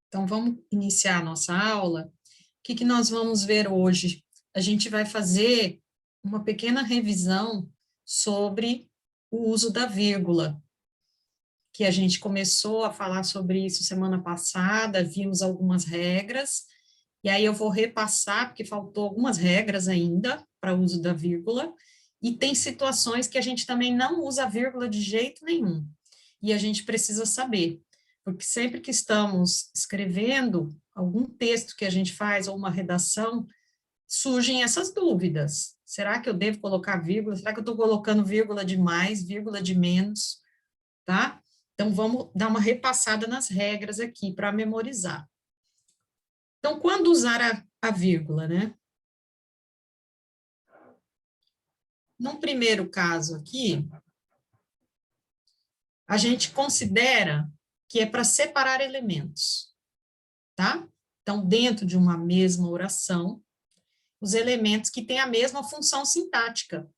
Então, vamos iniciar a nossa aula. O que nós vamos ver hoje? A gente vai fazer uma pequena revisão sobre o uso da vírgula, que a gente começou a falar sobre isso semana passada, vimos algumas regras, e aí eu vou repassar, porque faltou algumas regras ainda para o uso da vírgula, e tem situações que a gente também não usa a vírgula de jeito nenhum, e a gente precisa saber, porque sempre que estamos escrevendo algum texto que a gente faz, ou uma redação, surgem essas dúvidas. Será que eu devo colocar vírgula? Será que eu estou colocando vírgula de mais, vírgula de menos? Tá? Então, vamos dar uma repassada nas regras aqui para memorizar. Então, quando usar a vírgula, né? Num primeiro caso aqui, a gente considera que é para separar elementos, tá? Então, dentro de uma mesma oração, os elementos que têm a mesma função sintática.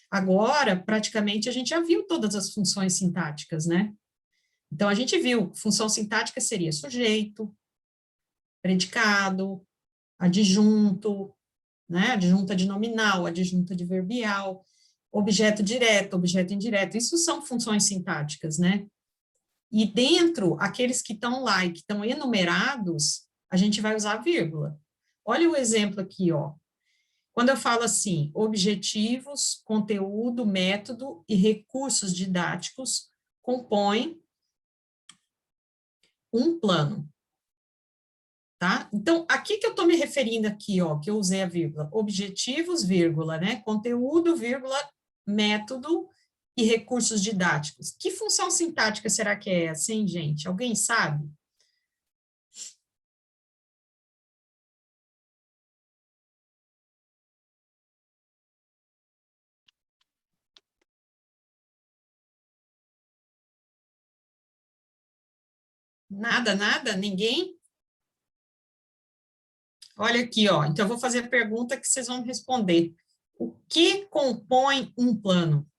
Agora, praticamente, a gente já viu todas as funções sintáticas, né? Então, a gente viu, função sintática seria sujeito, predicado, adjunto, né? Adjunta de nominal, adjunta de verbial, objeto direto, objeto indireto, isso são funções sintáticas, né? E dentro, aqueles que estão lá e que estão enumerados, a gente vai usar vírgula. Olha o exemplo aqui, ó. Quando eu falo assim, objetivos, conteúdo, método e recursos didáticos compõem um plano, tá? Então, aqui que eu estou me referindo aqui, ó, que eu usei a vírgula, objetivos, vírgula, né? Conteúdo, vírgula, método e recursos didáticos. Que função sintática será que é essa, hein, gente? Alguém sabe? Nada, nada? Ninguém? Olha aqui, ó. Então, eu vou fazer a pergunta que vocês vão responder. O que compõe um plano?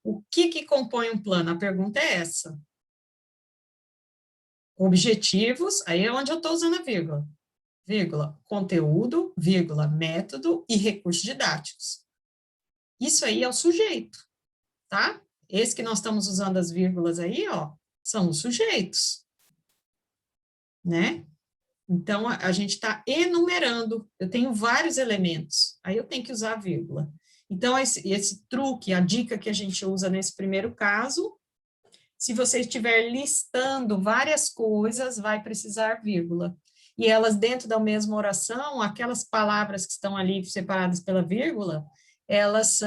O que compõe um plano? A pergunta é essa. Objetivos, aí é onde eu estou usando a vírgula. Vírgula, conteúdo, vírgula, método e recursos didáticos. Isso aí é o sujeito, tá? Esse que nós estamos usando as vírgulas aí, ó, são os sujeitos, né? Então, a gente está enumerando, eu tenho vários elementos, aí eu tenho que usar a vírgula. Então, esse truque, a dica que a gente usa nesse primeiro caso, se você estiver listando várias coisas, vai precisar vírgula. E elas, dentro da mesma oração, aquelas palavras que estão ali separadas pela vírgula, elas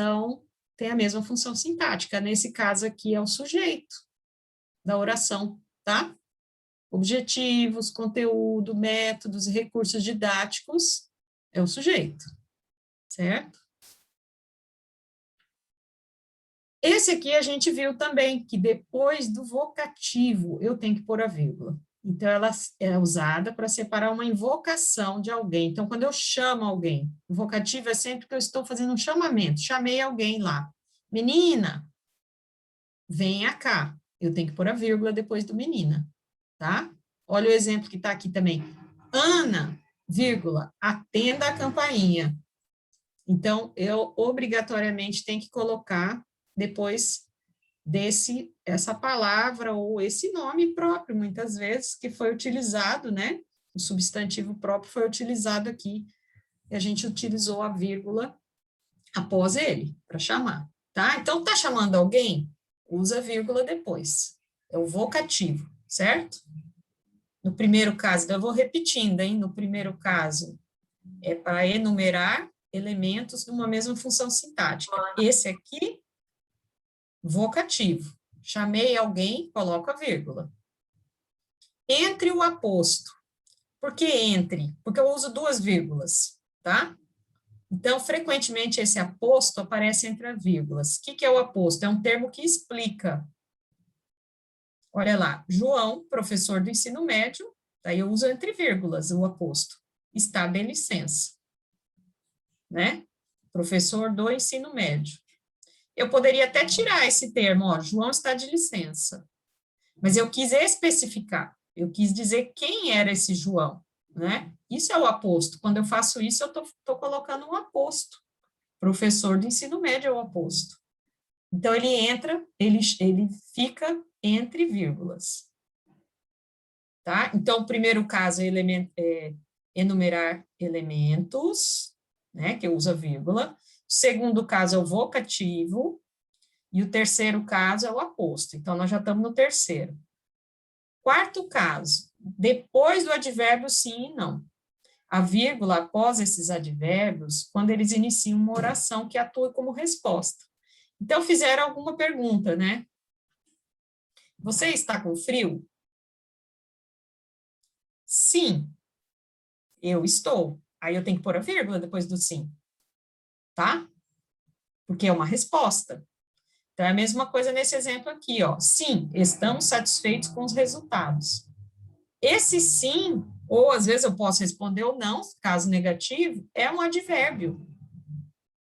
têm a mesma função sintática. Nesse caso aqui é o sujeito da oração, tá? Objetivos, conteúdo, métodos e recursos didáticos é o sujeito, certo? Esse aqui a gente viu também, que depois do vocativo eu tenho que pôr a vírgula. Então, ela é usada para separar uma invocação de alguém. Então, quando eu chamo alguém, o vocativo é sempre que eu estou fazendo um chamamento. Chamei alguém lá. Menina, venha cá. Eu tenho que pôr a vírgula depois do menina, tá? Olha o exemplo que está aqui também. Ana, vírgula, atenda a campainha. Então, eu obrigatoriamente tenho que colocar depois essa palavra ou esse nome próprio, muitas vezes, que foi utilizado, né? O substantivo próprio foi utilizado aqui, e a gente utilizou a vírgula após ele, para chamar, tá? Então, tá chamando alguém? Usa a vírgula depois. É o vocativo, certo? No primeiro caso, então eu vou repetindo, hein? No primeiro caso, é para enumerar elementos de uma mesma função sintática. Esse aqui, vocativo. Chamei alguém, coloco a vírgula. Entre o aposto. Por que entre? Porque eu uso duas vírgulas, tá? Então, frequentemente, esse aposto aparece entre as vírgulas. O que é o aposto? É um termo que explica. Olha lá, João, professor do ensino médio, daí eu uso entre vírgulas o aposto. Está de licença, né? Professor do ensino médio. Eu poderia até tirar esse termo, ó, João está de licença. Mas eu quis especificar, eu quis dizer quem era esse João, né? Isso é o aposto. Quando eu faço isso, eu estou colocando um aposto. Professor do ensino médio é o aposto. Então, ele entra, ele fica entre vírgulas. Tá? Então, o primeiro caso é enumerar elementos, né, que usa vírgula. O segundo caso é o vocativo. E o terceiro caso é o aposto. Então, nós já estamos no terceiro. Quarto caso, depois do advérbio sim e não. A vírgula após esses advérbios, quando eles iniciam uma oração que atua como resposta. Então, fizeram alguma pergunta, né? Você está com frio? Sim, eu estou. Aí eu tenho que pôr a vírgula depois do sim, tá? Porque é uma resposta. Então, é a mesma coisa nesse exemplo aqui, ó. Sim, estamos satisfeitos com os resultados. Esse sim, ou às vezes eu posso responder ou não, caso negativo, é um advérbio,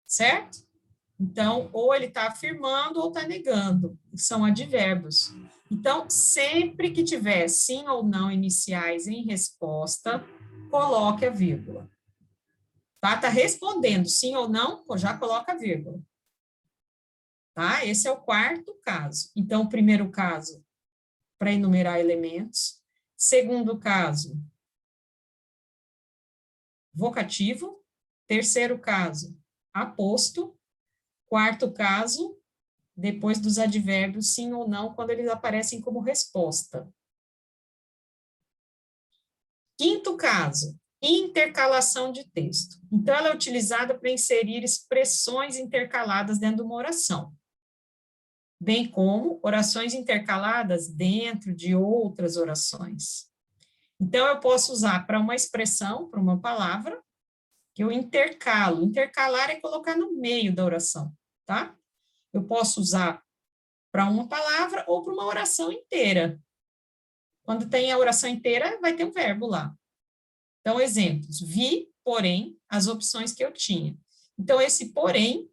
certo? Então, ou ele está afirmando ou está negando, são advérbios. Então, sempre que tiver sim ou não iniciais em resposta, coloque a vírgula. Tá? Está respondendo sim ou não, já coloca a vírgula. Tá? Esse é o quarto caso. Então, o primeiro caso, para enumerar elementos. Segundo caso, vocativo. Terceiro caso, aposto. Quarto caso, depois dos advérbios, sim ou não, quando eles aparecem como resposta. Quinto caso, intercalação de texto. Então, ela é utilizada para inserir expressões intercaladas dentro de uma oração, bem como orações intercaladas dentro de outras orações. Então, eu posso usar para uma expressão, para uma palavra, que eu intercalo. Intercalar é colocar no meio da oração, tá? Eu posso usar para uma palavra ou para uma oração inteira. Quando tem a oração inteira, vai ter um verbo lá. Então, exemplos. Vi, porém, as opções que eu tinha. Então, esse porém,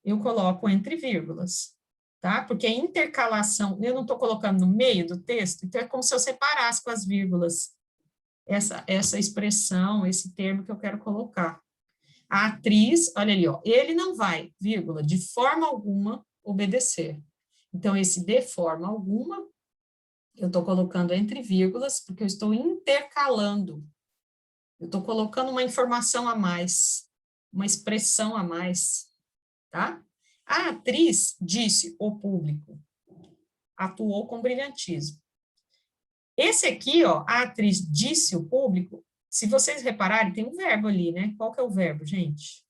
eu coloco entre vírgulas, tá? Porque a intercalação, eu não estou colocando no meio do texto, então é como se eu separasse com as vírgulas essa expressão, esse termo que eu quero colocar. A atriz, olha ali, ó, ele não vai, vírgula, de forma alguma obedecer. Então, esse de forma alguma, eu estou colocando entre vírgulas, porque eu estou intercalando. Eu estou colocando uma informação a mais, uma expressão a mais, tá? A atriz disse o público, atuou com brilhantismo. Esse aqui, ó, a atriz disse o público, se vocês repararem, tem um verbo ali, né? Qual que é o verbo, gente?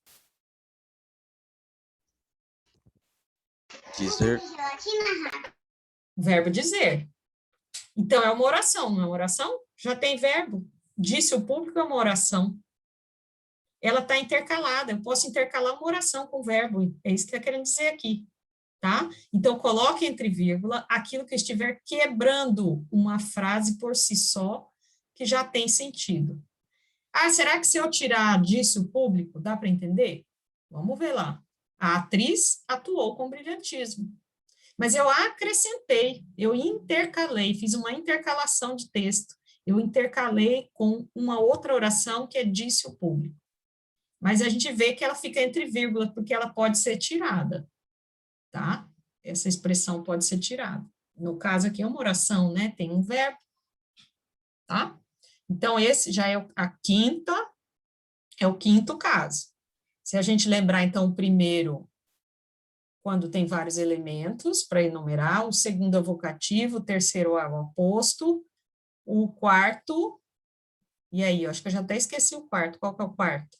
Dizer. O verbo dizer. Então, é uma oração, não é uma oração? Já tem verbo. Disse o público é uma oração. Ela está intercalada, eu posso intercalar uma oração com o verbo, é isso que está querendo dizer aqui, tá? Então, coloque entre vírgula aquilo que estiver quebrando uma frase por si só, que já tem sentido. Ah, será que se eu tirar disse o público, dá para entender? Vamos ver lá. A atriz atuou com brilhantismo. Mas eu acrescentei, eu intercalei, fiz uma intercalação de texto. Eu intercalei com uma outra oração que é disse o público. Mas a gente vê que ela fica entre vírgulas, porque ela pode ser tirada, tá? Essa expressão pode ser tirada. No caso aqui é uma oração, né? Tem um verbo, tá? Então, esse já é é o quinto caso. Se a gente lembrar, então, o primeiro, quando tem vários elementos para enumerar, o segundo é o vocativo, o terceiro é o aposto, o quarto, e aí, eu acho que eu já até esqueci o quarto, qual que é o quarto?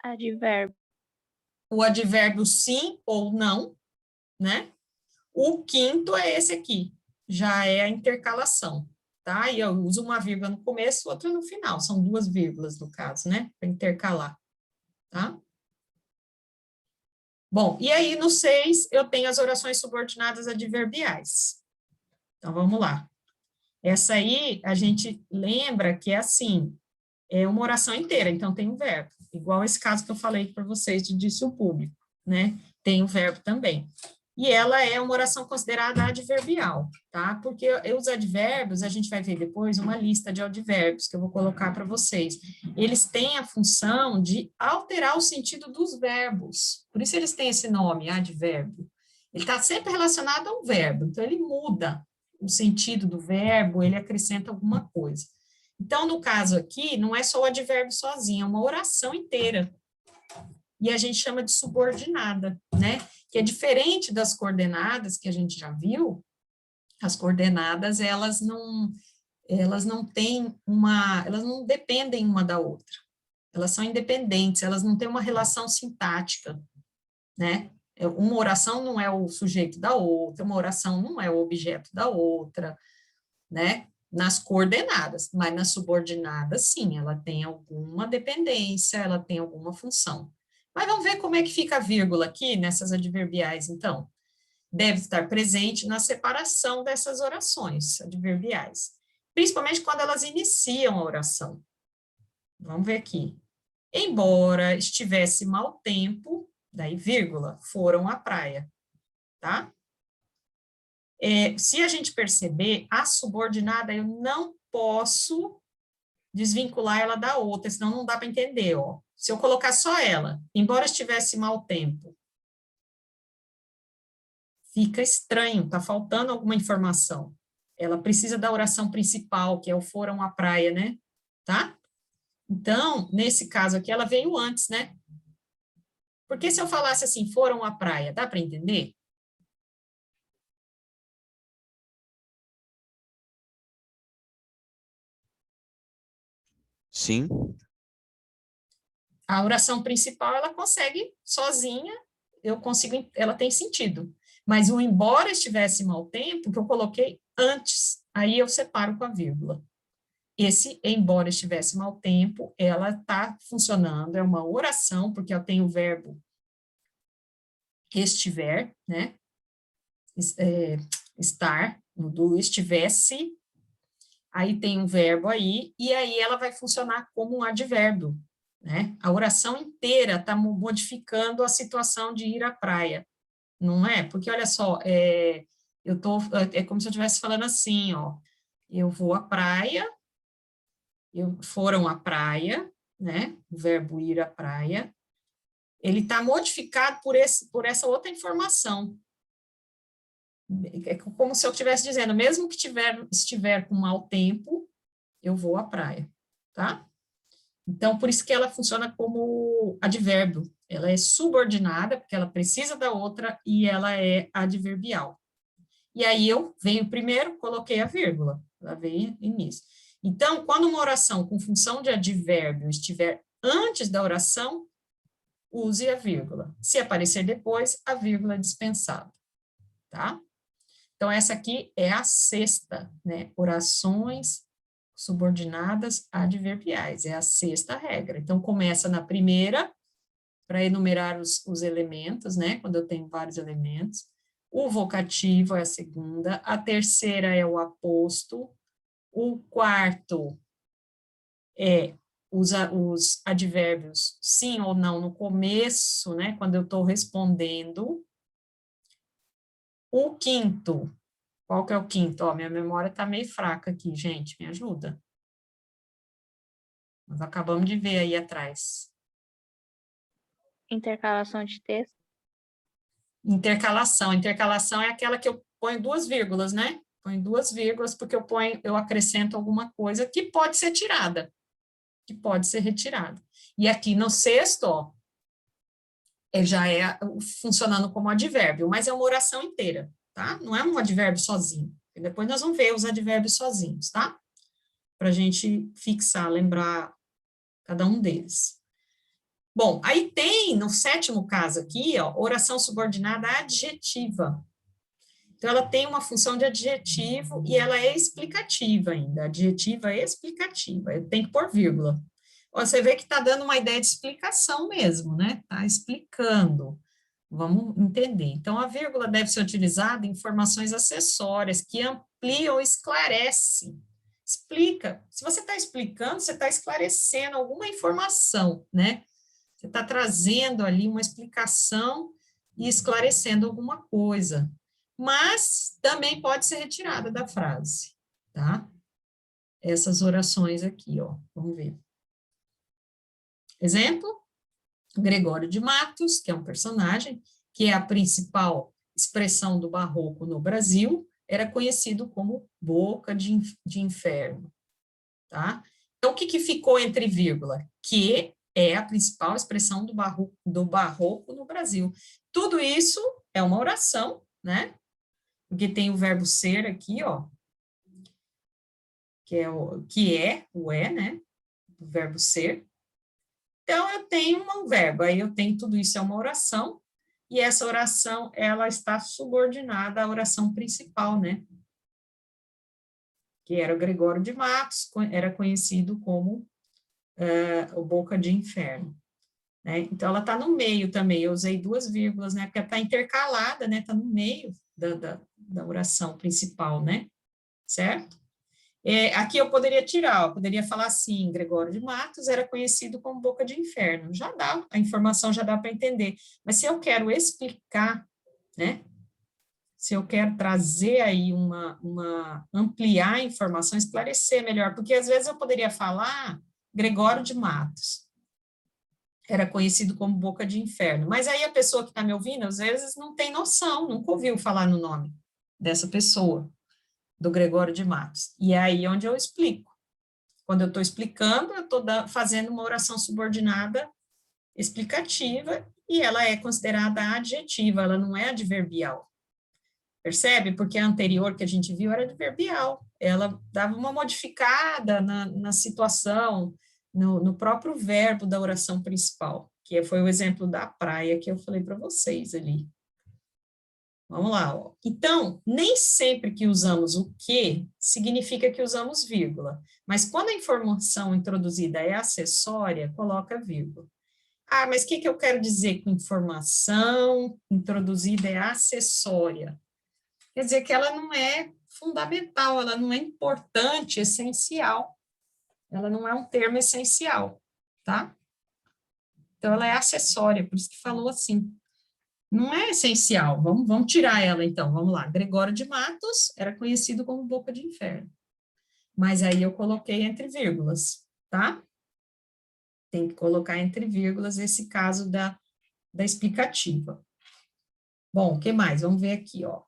Advérbio. O advérbio sim ou não, né? O quinto é esse aqui, já é a intercalação, tá? E eu uso uma vírgula no começo, outra no final, são duas vírgulas no caso, né? Para intercalar, tá? Bom, e aí no 6 eu tenho as orações subordinadas adverbiais. Então vamos lá. Essa aí a gente lembra que é assim, é uma oração inteira, então tem um verbo. igual esse caso que eu falei para vocês de dício público, né? Tem o verbo também. E ela é uma oração considerada adverbial, tá? Porque os advérbios, a gente vai ver depois uma lista de advérbios que eu vou colocar para vocês. Eles têm a função de alterar o sentido dos verbos. Por isso eles têm esse nome, advérbio. Ele está sempre relacionado a um verbo, então ele muda o sentido do verbo, ele acrescenta alguma coisa. Então, no caso aqui, não é só o advérbio sozinho, é uma oração inteira. E a gente chama de subordinada, né? Que é diferente das coordenadas que a gente já viu. As coordenadas, elas não têm elas não dependem uma da outra. Elas são independentes, elas não têm uma relação sintática, né? Uma oração não é o sujeito da outra, uma oração não é o objeto da outra, né? Nas coordenadas, mas nas subordinadas, sim, ela tem alguma dependência, ela tem alguma função. Mas vamos ver como é que fica a vírgula aqui nessas adverbiais, então. Deve estar presente na separação dessas orações adverbiais, principalmente quando elas iniciam a oração. Vamos ver aqui. Embora estivesse mau tempo, daí vírgula, foram à praia, tá? Se a gente perceber, a subordinada, eu não posso desvincular ela da outra, senão não dá para entender, ó. Se eu colocar só ela, embora estivesse mau tempo, fica estranho, tá faltando alguma informação. Ela precisa da oração principal, que é o foram à praia, né? Tá? Então, nesse caso aqui, ela veio antes, né? Porque se eu falasse assim, foram à praia, dá para entender? Sim. A oração principal, ela consegue sozinha, ela tem sentido. Mas o embora estivesse mau tempo, que eu coloquei antes, aí eu separo com a vírgula. Esse, embora estivesse mau tempo, ela está funcionando, é uma oração, porque eu tenho o verbo estiver, né? Estar, do estivesse, aí tem um verbo aí, e aí ela vai funcionar como um advérbio, né? A oração inteira está modificando a situação de ir à praia, não é? Porque, olha só, é como se eu estivesse falando assim, ó, eu vou à praia, foram à praia, né? O verbo ir à praia, ele está modificado por essa outra informação. É como se eu estivesse dizendo, mesmo que estiver com mau tempo, eu vou à praia, tá? Então, por isso que ela funciona como advérbio. Ela é subordinada, porque ela precisa da outra, e ela é adverbial. E aí eu venho primeiro, coloquei a vírgula, ela veio início. Então, quando uma oração com função de advérbio estiver antes da oração, use a vírgula. Se aparecer depois, a vírgula é dispensada, tá? Então, essa aqui é a sexta, né? Orações subordinadas adverbiais, é a sexta regra. Então, começa na primeira, para enumerar os elementos, né? Quando eu tenho vários elementos. O vocativo é a segunda, a terceira é o aposto, o quarto é os advérbios sim ou não no começo, né? Quando eu estou respondendo. O quinto, qual que é o quinto? Ó, minha memória está meio fraca aqui, gente, me ajuda. Nós acabamos de ver aí atrás. Intercalação de texto. Intercalação é aquela que eu ponho duas vírgulas, né? Ponho duas vírgulas porque eu acrescento alguma coisa que pode ser tirada, que pode ser retirada. E aqui no sexto, ó, já é funcionando como advérbio, mas é uma oração inteira, tá? Não é um advérbio sozinho. E depois nós vamos ver os advérbios sozinhos, tá? Para a gente fixar, lembrar cada um deles. Bom, aí tem, no sétimo caso aqui, ó, oração subordinada adjetiva. Então, ela tem uma função de adjetivo e ela é explicativa ainda, adjetiva explicativa, tem que pôr vírgula. Você vê que está dando uma ideia de explicação mesmo, né? Está explicando. Vamos entender. Então, a vírgula deve ser utilizada em informações acessórias que ampliam ou esclarecem. Explica. Se você está explicando, você está esclarecendo alguma informação, né? Você está trazendo ali uma explicação e esclarecendo alguma coisa. Mas também pode ser retirada da frase, tá? Essas orações aqui, ó. Vamos ver. Exemplo, Gregório de Matos, que é um personagem, que é a principal expressão do barroco no Brasil, era conhecido como boca de inferno, tá? Então, o que, que ficou entre vírgula? Que é a principal expressão do barroco no Brasil. Tudo isso é uma oração, né? Porque tem o verbo ser aqui, ó, o é, né? O verbo ser. Então, eu tenho um verbo, aí eu tenho tudo isso é uma oração, e essa oração, ela está subordinada à oração principal, né? Que era o Gregório de Matos, era conhecido como o Boca de Inferno. Né? Então, ela está no meio também, eu usei duas vírgulas, né? Porque está intercalada, né? Está no meio da oração principal, né? Certo? Aqui eu poderia tirar, eu poderia falar assim, Gregório de Matos era conhecido como Boca de Inferno, já dá, a informação já dá para entender, mas se eu quero explicar, né, se eu quero trazer aí ampliar a informação, esclarecer melhor, porque às vezes eu poderia falar Gregório de Matos, era conhecido como Boca de Inferno, mas aí a pessoa que está me ouvindo, às vezes não tem noção, nunca ouviu falar no nome dessa pessoa, do Gregório de Matos. E é aí onde eu explico. Quando eu estou explicando, eu estou fazendo uma oração subordinada explicativa e ela é considerada adjetiva, ela não é adverbial. Percebe? Porque a anterior que a gente viu era adverbial. Ela dava uma modificada na situação, no próprio verbo da oração principal, que foi o exemplo da praia que eu falei para vocês ali. Vamos lá, ó. Então, nem sempre que usamos o que significa que usamos vírgula, mas quando a informação introduzida é acessória, coloca vírgula. Ah, mas o que eu quero dizer com informação introduzida é acessória? Quer dizer que ela não é fundamental, ela não é importante, essencial. Ela não é um termo essencial, tá? Então, ela é acessória, por isso que falou assim. Não é essencial, vamos tirar ela então, vamos lá. Gregório de Matos era conhecido como Boca de Inferno, mas aí eu coloquei entre vírgulas, tá? Tem que colocar entre vírgulas esse caso da explicativa. Bom, o que mais? Vamos ver aqui, ó.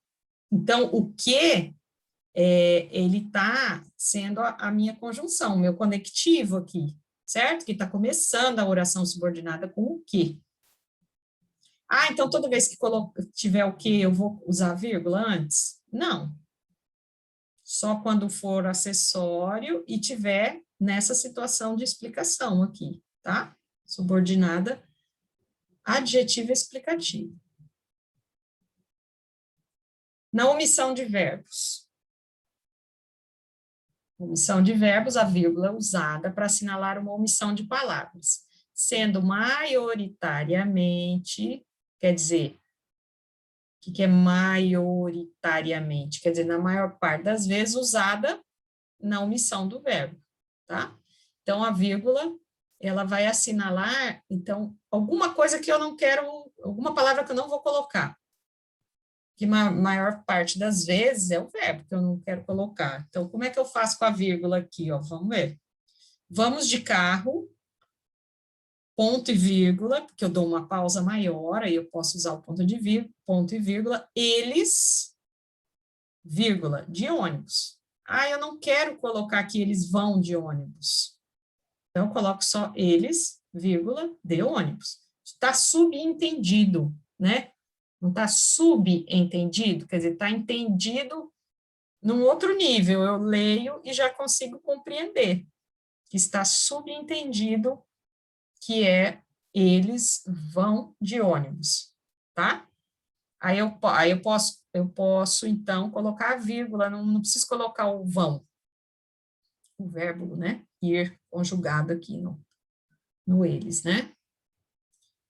Então, o que, ele está sendo a minha conjunção, o meu conectivo aqui, certo? Que está começando a oração subordinada com o que. Ah, então toda vez que tiver o que, eu vou usar vírgula antes? Não. Só quando for acessório e tiver nessa situação de explicação aqui, tá? Subordinada, adjetivo explicativo. Na omissão de verbos. Omissão de verbos, a vírgula é usada para assinalar uma omissão de palavras, sendo maioritariamente, quer dizer, o que é maioritariamente? Quer dizer, na maior parte das vezes usada na omissão do verbo, tá? Então, a vírgula, ela vai assinalar, então, alguma coisa que eu não quero, alguma palavra que eu não vou colocar, que maior parte das vezes é o verbo que eu não quero colocar. Então, como é que eu faço com a vírgula aqui, ó? Vamos ver. Vamos de carro, ponto e vírgula, porque eu dou uma pausa maior, aí eu posso usar o ponto e vírgula, eles, vírgula, de ônibus. Ah, eu não quero colocar que eles vão de ônibus. Então, eu coloco só eles, vírgula, de ônibus. Está subentendido, né? Não está subentendido, quer dizer, está entendido num outro nível. Eu leio e já consigo compreender que está subentendido que eles vão de ônibus, tá? Aí eu posso, então, colocar a vírgula, não preciso colocar o vão, o verbo, né, ir conjugado aqui no eles, né?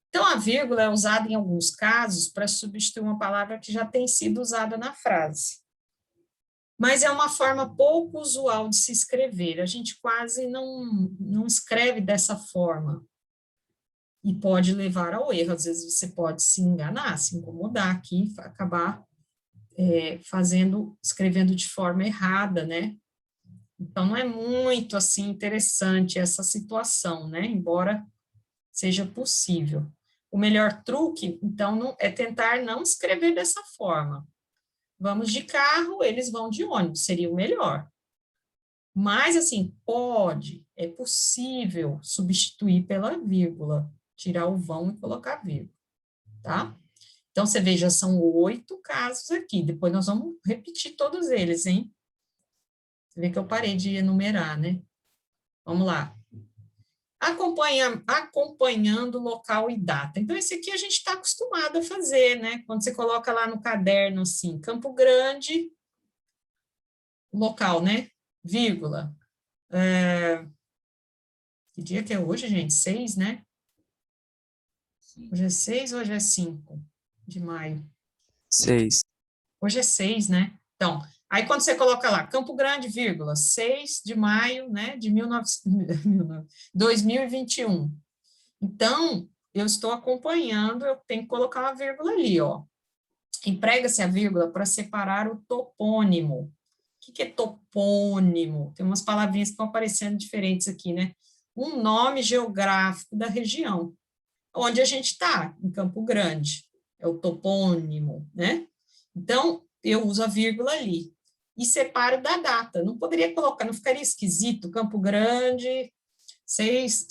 Então, a vírgula é usada em alguns casos para substituir uma palavra que já tem sido usada na frase. Mas é uma forma pouco usual de se escrever, a gente quase não escreve dessa forma. e pode levar ao erro. Às vezes você pode se enganar, se incomodar aqui, acabar escrevendo de forma errada, né? Então, não é muito, assim, interessante essa situação, né? Embora seja possível. O melhor truque, então, é tentar não escrever dessa forma. Vamos de carro, eles vão de ônibus, seria o melhor. Mas, assim, é possível substituir pela vírgula, tirar o vão e colocar vírgula, tá? Então, você veja, são 8 casos aqui, depois nós vamos repetir todos eles, hein? Você vê que eu parei de enumerar, né? Vamos lá. Acompanhando local e data. Então, esse aqui a gente está acostumado a fazer, né? Quando você coloca lá no caderno, assim, Campo Grande, local, né? Vírgula. Que dia que é hoje, gente? 6, né? Hoje é 6 ou hoje é 5 de maio? 6. Hoje é 6, né? Então, aí quando você coloca lá, Campo Grande, vírgula, 6 de maio, né, de 2021. Então, eu estou acompanhando, eu tenho que colocar uma vírgula ali, ó. Emprega-se a vírgula para separar o topônimo. O que é topônimo? Tem umas palavrinhas que estão aparecendo diferentes aqui, né? Um nome geográfico da região, onde a gente está, em Campo Grande. É o topônimo, né? Então, eu uso a vírgula ali. E separo da data. Não poderia colocar, não ficaria esquisito, Campo Grande, 6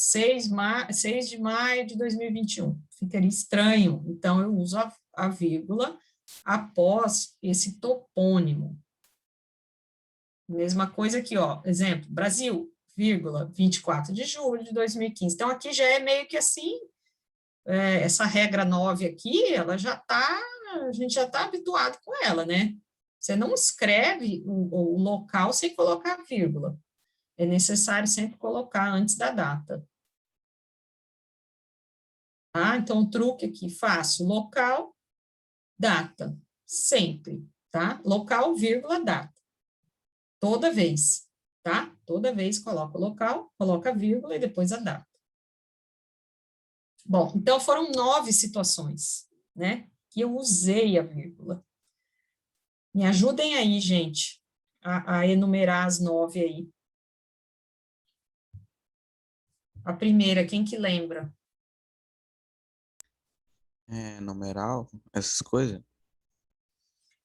de maio de 2021. Ficaria estranho. Então, eu uso a vírgula após esse topônimo. Mesma coisa aqui, ó. Exemplo, Brasil, vírgula, 24 de julho de 2015. Então, aqui já é meio que assim, essa regra 9 aqui, a gente já está habituado com ela, né? Você não escreve o local sem colocar vírgula. É necessário sempre colocar antes da data. Tá? Então, o truque aqui, fácil, local, data, sempre, tá? Local, vírgula, data. Toda vez, tá? Toda vez coloca o local, coloca a vírgula e depois a data. Bom, então foram 9 situações, né? Que eu usei a vírgula. Me ajudem aí, gente, a enumerar as 9 aí. A primeira, quem que lembra? Numeral, essas coisas.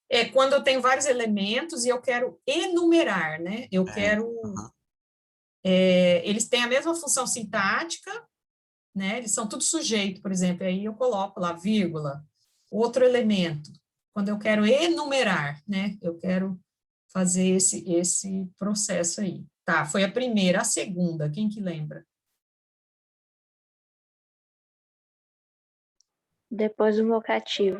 É quando eu tenho vários elementos e eu quero enumerar, né? Eu quero. Aham. Eles têm a mesma função sintática, né? Eles são tudo sujeito, por exemplo, aí eu coloco lá, vírgula, outro elemento. Quando eu quero enumerar, né? Eu quero fazer esse processo aí. Tá, foi a primeira. A segunda, quem que lembra? Depois do vocativo.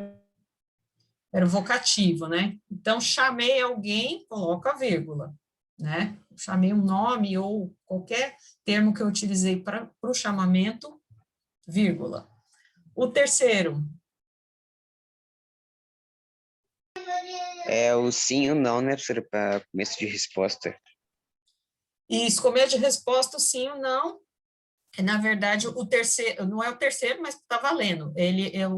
Era o vocativo, né? Então, chamei alguém, coloca a vírgula, né? Chamei um nome ou qualquer termo que eu utilizei para o chamamento, vírgula. O terceiro, É o sim ou não, né, professora, para começo de resposta. isso, começo de resposta, sim ou não. Na verdade, o terceiro, não é o terceiro, mas está valendo.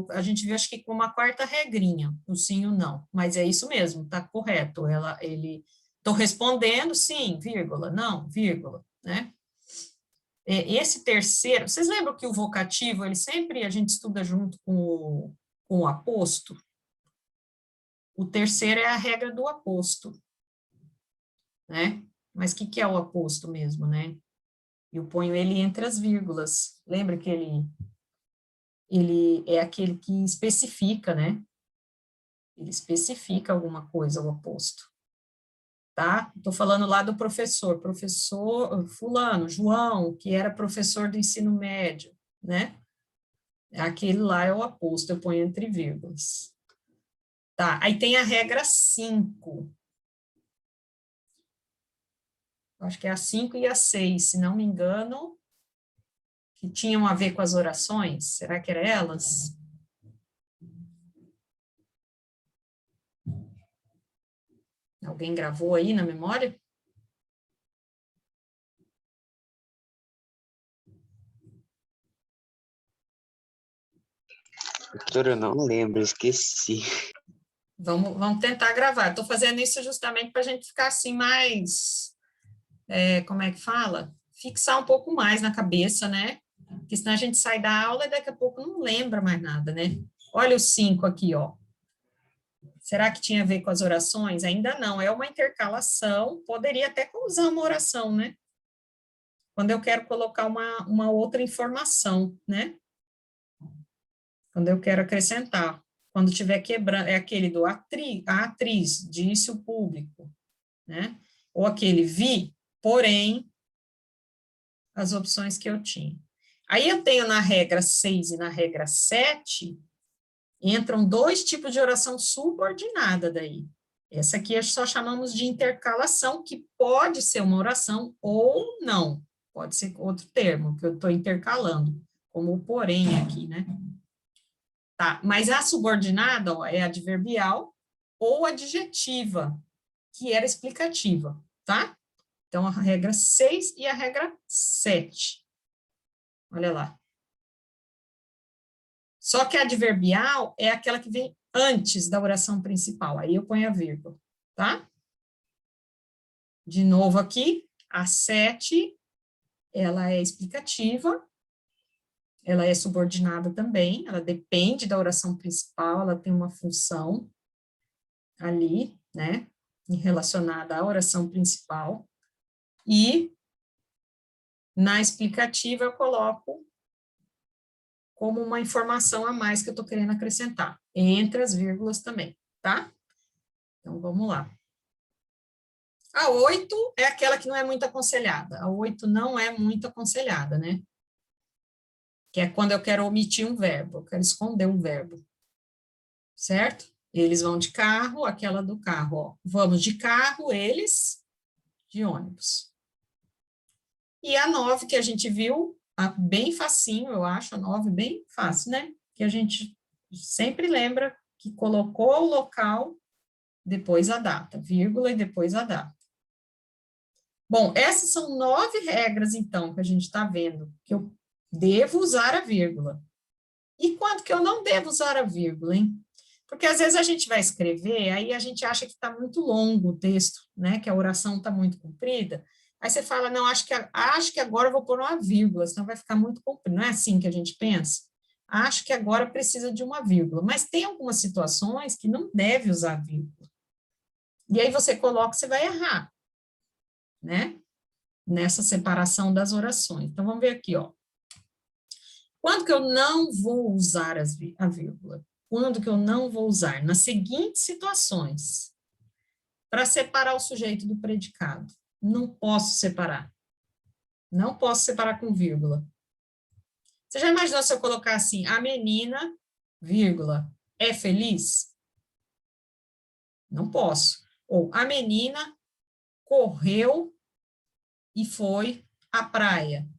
A gente viu, acho que com uma quarta regrinha, o sim ou não. Mas é isso mesmo, está correto. Estou respondendo, sim, vírgula, não, vírgula, né? Esse terceiro, vocês lembram que o vocativo, a gente estuda junto com o aposto? O terceiro é a regra do aposto, né? Mas o que é o aposto mesmo, né? Eu ponho ele entre as vírgulas. Lembra que ele é aquele que especifica, né? Ele especifica alguma coisa, o aposto. Tá? Estou falando lá do professor fulano, João, que era professor do ensino médio, né? Aquele lá é o aposto, eu ponho entre vírgulas. Tá, aí tem a regra 5. Acho que é a 5 e a 6, se não me engano, que tinham a ver com as orações. Será que eram elas? Alguém gravou aí na memória? Doutor, eu não lembro, esqueci. Vamos tentar gravar. Estou fazendo isso justamente para a gente ficar assim mais, como é que fala? Fixar um pouco mais na cabeça, né? Porque senão a gente sai da aula e daqui a pouco não lembra mais nada, né? Olha o 5 aqui, ó. Será que tinha a ver com as orações? Ainda não, é uma intercalação, poderia até usar uma oração, né? Quando eu quero colocar uma outra informação, né? Quando eu quero acrescentar. Quando tiver quebrando, é aquele do a atriz, disse o público, né? Ou aquele vi, porém, as opções que eu tinha. Aí eu tenho na regra 6 e na regra 7, entram dois tipos de oração subordinada daí. Essa aqui só chamamos de intercalação, que pode ser uma oração ou não. Pode ser outro termo, que eu estou intercalando, como o porém aqui, né? Tá, mas a subordinada, ó, é adverbial ou adjetiva, que era explicativa, tá? Então, a regra 6 e a regra 7. Olha lá. Só que a adverbial é aquela que vem antes da oração principal. Aí eu ponho a vírgula, tá? De novo aqui, a 7, ela é explicativa, ela é subordinada também, ela depende da oração principal, ela tem uma função ali, né, relacionada à oração principal. E na explicativa eu coloco como uma informação a mais que eu estou querendo acrescentar, entre as vírgulas também, tá? Então, vamos lá. A 8 é aquela que não é muito aconselhada. A 8 não é muito aconselhada, né? Que é quando eu quero omitir um verbo, eu quero esconder um verbo. Certo? Eles vão de carro, aquela do carro, ó. Vamos de carro, eles de ônibus. E a 9 que a gente viu, bem facinho, eu acho, a 9 bem fácil, né? Que a gente sempre lembra que colocou o local, depois a data, vírgula e depois a data. Bom, essas são 9 regras, então, que a gente está vendo, que eu devo usar a vírgula. E quando que eu não devo usar a vírgula, hein? Porque às vezes a gente vai escrever, aí a gente acha que está muito longo o texto, né? Que a oração está muito comprida. Aí você fala, não, acho que agora eu vou pôr uma vírgula, senão vai ficar muito comprido. Não é assim que a gente pensa? Acho que agora precisa de uma vírgula. Mas tem algumas situações que não deve usar vírgula. E aí você coloca, você vai errar, né? Nessa separação das orações. Então, vamos ver aqui, ó. Quando que eu não vou usar a vírgula? Quando que eu não vou usar? Nas seguintes situações. Para separar o sujeito do predicado. Não posso separar. Não posso separar com vírgula. Você já imaginou se eu colocar assim, a menina, vírgula, é feliz? Não posso. Ou a menina correu e foi à praia.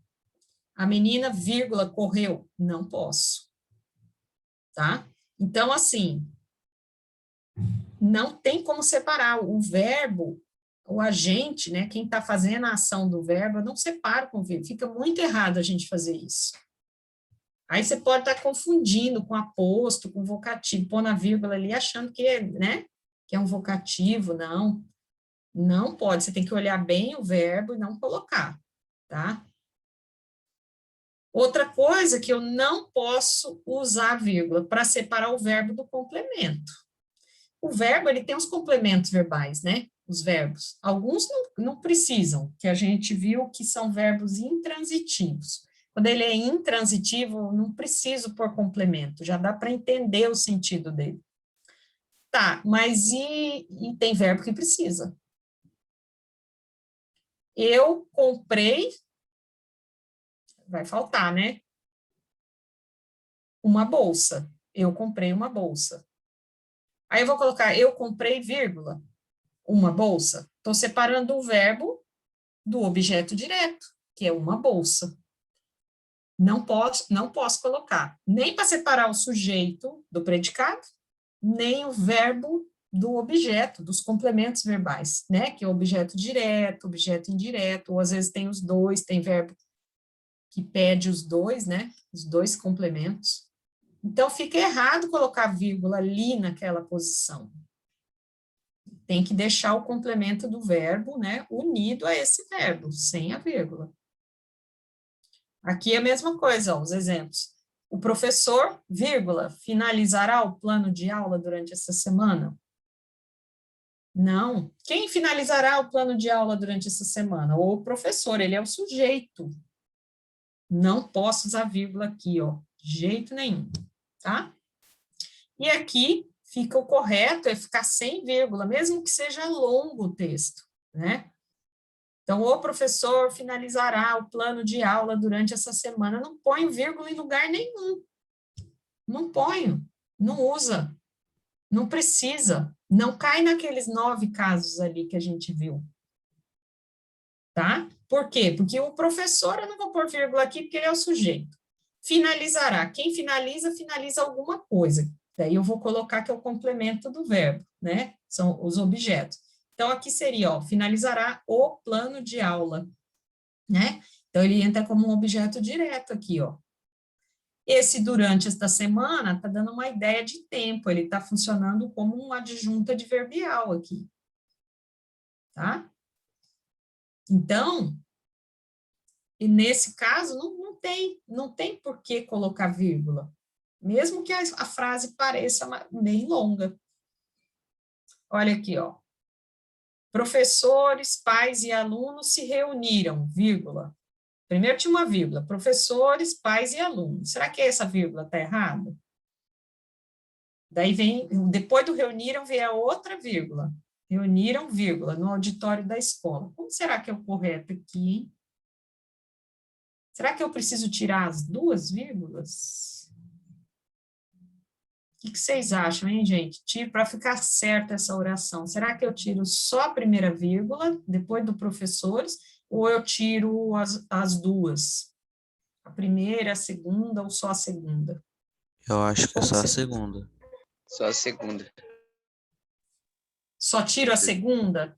A menina, vírgula, correu. Não posso. Tá? Então, assim, não tem como separar o verbo, o agente, né, quem está fazendo a ação do verbo, eu não separo com o verbo, fica muito errado a gente fazer isso. Aí você pode estar confundindo com aposto, com vocativo, pôr na vírgula ali, achando que, né, que é um vocativo, não. Não pode, você tem que olhar bem o verbo e não colocar, tá? Outra coisa que eu não posso usar a vírgula para separar o verbo do complemento. O verbo, ele tem os complementos verbais, né? Os verbos. Alguns não precisam, que a gente viu que são verbos intransitivos. Quando ele é intransitivo, não preciso pôr complemento, já dá para entender o sentido dele. Tá, mas e tem verbo que precisa. Eu comprei, vai faltar, né? Uma bolsa. Eu comprei uma bolsa. Aí eu vou colocar, eu comprei, vírgula, uma bolsa. Estou separando o verbo do objeto direto, que é uma bolsa. Não posso colocar nem para separar o sujeito do predicado, nem o verbo do objeto, dos complementos verbais, né? Que é objeto direto, objeto indireto, ou às vezes tem os dois, tem verbo que pede os dois, né? Os dois complementos. Então, fica errado colocar vírgula ali naquela posição. Tem que deixar o complemento do verbo, né, unido a esse verbo, sem a vírgula. Aqui é a mesma coisa, ó, os exemplos. O professor, vírgula, finalizará o plano de aula durante essa semana? Não. Quem finalizará o plano de aula durante essa semana? O professor, ele é o sujeito. Não posso usar vírgula aqui, ó, de jeito nenhum, tá? E aqui fica o correto, é ficar sem vírgula, mesmo que seja longo o texto, né? Então, o professor finalizará o plano de aula durante essa semana. Não ponho vírgula em lugar nenhum. Não ponho, não usa, não precisa. Não cai naqueles 9 casos ali que a gente viu. Tá? Por quê? Porque o professor, eu não vou pôr vírgula aqui, porque ele é o sujeito. Finalizará. Quem finaliza, finaliza alguma coisa. Daí eu vou colocar que é o complemento do verbo, né? São os objetos. Então, aqui seria, ó, finalizará o plano de aula, né? Então, ele entra como um objeto direto aqui, ó. Esse durante esta semana está dando uma ideia de tempo, ele está funcionando como uma adjunta adverbial aqui, tá? Então, e nesse caso, não tem por que colocar vírgula, mesmo que a frase pareça bem longa. Olha aqui, ó. Professores, pais e alunos se reuniram, vírgula. Primeiro tinha uma vírgula, professores, pais e alunos. Será que essa vírgula está errada? Daí vem, depois do reuniram, vem a outra vírgula. Reuniram, vírgula, no auditório da escola. Como será que é o correto aqui, hein? Será que eu preciso tirar as 2 vírgulas? O que vocês acham, hein, gente? Tiro para ficar certa essa oração. Será que eu tiro só a primeira vírgula, depois do professores, ou eu tiro as 2? A primeira, a segunda, ou só a segunda? Eu acho que é Como só a você- segunda. Só a segunda. Só tiro a segunda?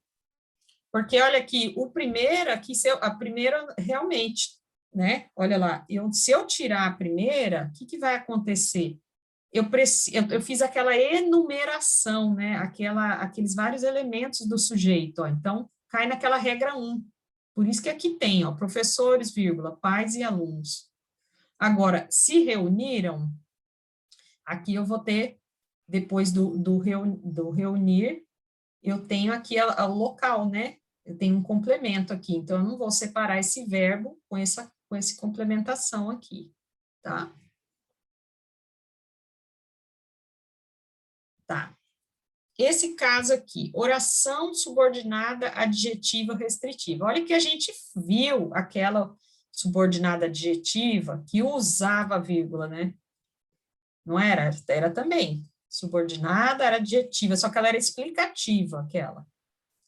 Porque olha aqui, o primeiro aqui, a primeira realmente, né? Olha lá, se eu tirar a primeira, o que vai acontecer? Eu fiz aquela enumeração, né? Aqueles vários elementos do sujeito, ó. Então, cai naquela regra 1. Por isso que aqui tem, ó, professores, vírgula, pais e alunos. Agora, se reuniram, aqui eu vou ter, depois do reunir, eu tenho aqui o local, né? Eu tenho um complemento aqui, então eu não vou separar esse verbo com essa complementação aqui, tá? Tá. Esse caso aqui, oração subordinada adjetiva restritiva. Olha que a gente viu aquela subordinada adjetiva que usava vírgula, né? Não era? Era também. Subordinada era adjetiva, só que ela era explicativa, aquela,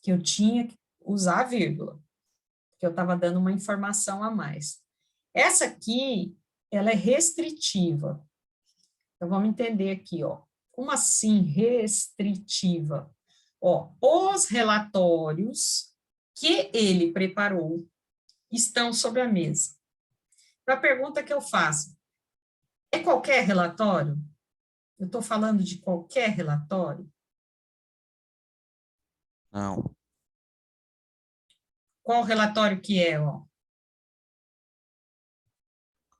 que eu tinha que usar a vírgula, que eu estava dando uma informação a mais. Essa aqui, ela é restritiva. Então, vamos entender aqui, ó. Como assim restritiva? Ó, os relatórios que ele preparou estão sobre a mesa. Então, a pergunta que eu faço, é qualquer relatório? Eu estou falando de qualquer relatório? Não. Qual relatório que é, ó?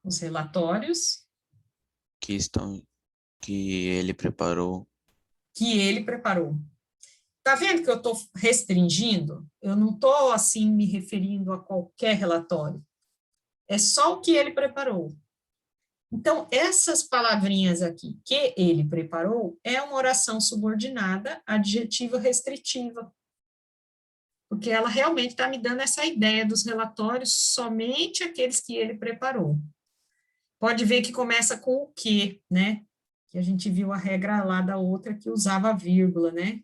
Os relatórios Que ele preparou. que ele preparou. Tá vendo que eu estou restringindo? Eu não estou, assim, me referindo a qualquer relatório. É só o que ele preparou. Então, essas palavrinhas aqui, que ele preparou, é uma oração subordinada adjetiva restritiva. Porque ela realmente está me dando essa ideia dos relatórios, somente aqueles que ele preparou. Pode ver que começa com o que, né? Que a gente viu a regra lá da outra que usava vírgula, né?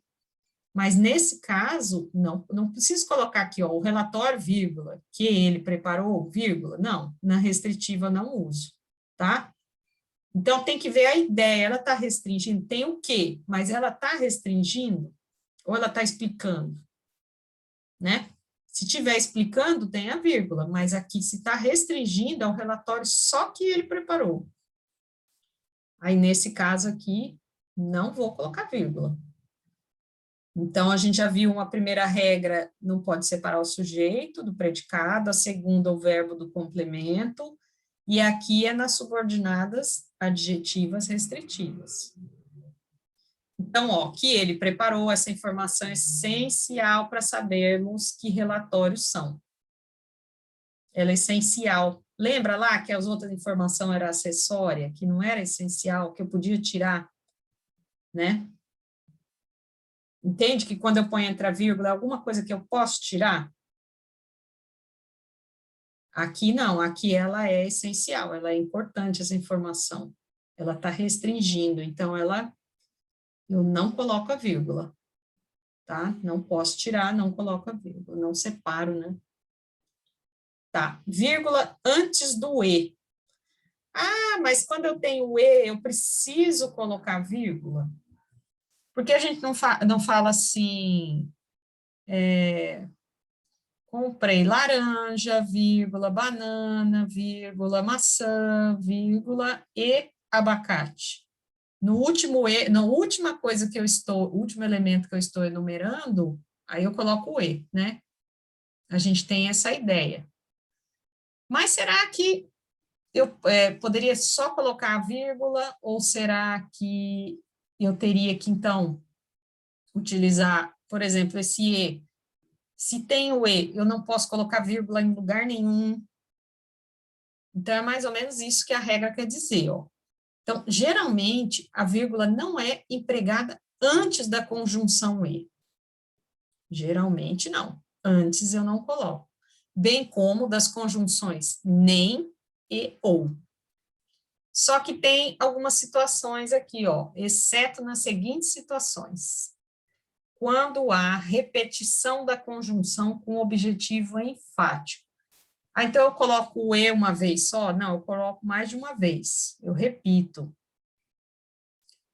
Mas nesse caso, não preciso colocar aqui, ó, o relatório, vírgula, que ele preparou, vírgula, não, na restritiva não uso, tá? Então, tem que ver a ideia, ela está restringindo, tem o quê? Mas ela está restringindo ou ela está explicando, né? Se estiver explicando, tem a vírgula, mas aqui, se está restringindo, é um relatório só que ele preparou. Aí, nesse caso aqui, não vou colocar vírgula. Então, a gente já viu uma primeira regra, não pode separar o sujeito do predicado, a segunda, o verbo do complemento, e aqui é nas subordinadas adjetivas restritivas. Então, ó, que ele preparou essa informação essencial para sabermos que relatórios são. Ela é essencial. Lembra lá que as outras informações eram acessória, que não era essencial, que eu podia tirar, né? Entende que quando eu ponho entre a vírgula, é alguma coisa que eu posso tirar? Aqui não, aqui ela é essencial, ela é importante essa informação. Ela está restringindo, então eu não coloco a vírgula, tá? Não posso tirar, não coloco a vírgula, não separo, né? Tá, vírgula antes do E. Ah, mas quando eu tenho o E, eu preciso colocar vírgula? Porque a gente não fala assim, comprei laranja, vírgula, banana, vírgula, maçã, vírgula, e abacate. No último E, na última coisa que eu estou, o último elemento que eu estou enumerando, aí eu coloco o E, né? A gente tem essa ideia. Mas será que eu poderia só colocar a vírgula, ou será que eu teria que, então, utilizar, por exemplo, esse E? Se tem o E, eu não posso colocar vírgula em lugar nenhum. Então, é mais ou menos isso que a regra quer dizer, ó. Então, geralmente, a vírgula não é empregada antes da conjunção E. Geralmente, não. Antes eu não coloco. Bem como das conjunções nem e ou. Só que tem algumas situações aqui, ó, exceto nas seguintes situações. Quando há repetição da conjunção com objetivo enfático. Ah, então eu coloco o E uma vez só? Não, eu coloco mais de uma vez. Eu repito.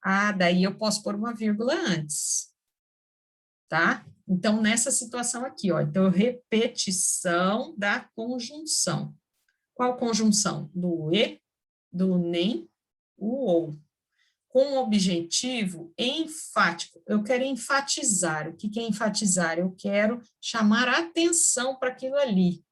Ah, daí eu posso pôr uma vírgula antes. Tá? Então, nessa situação aqui, ó, então, repetição da conjunção. Qual conjunção? Do E, do nem, o ou. Com objetivo enfático. Eu quero enfatizar. O que é enfatizar? Eu quero chamar a atenção para aquilo ali.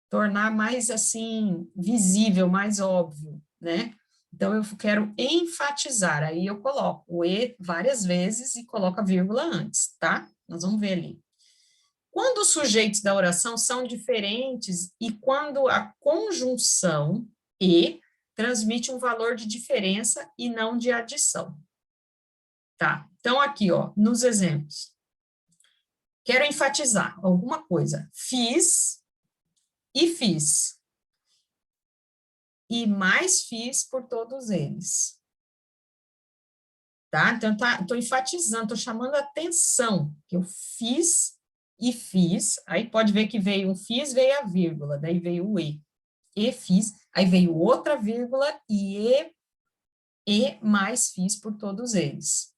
Tornar mais, assim, visível, mais óbvio, né? Então, eu quero enfatizar. Aí eu coloco o E várias vezes e coloco a vírgula antes, tá? Nós vamos ver ali. Quando os sujeitos da oração são diferentes e quando a conjunção E transmite um valor de diferença e não de adição. Tá? Então, aqui, ó, nos exemplos. Quero enfatizar alguma coisa. Fiz e fiz. E mais fiz por todos eles. Tá? Então, estou enfatizando, estou chamando a atenção, que eu fiz e fiz, aí pode ver que veio um fiz, veio a vírgula, daí veio o e fiz, aí veio outra vírgula e mais fiz por todos eles.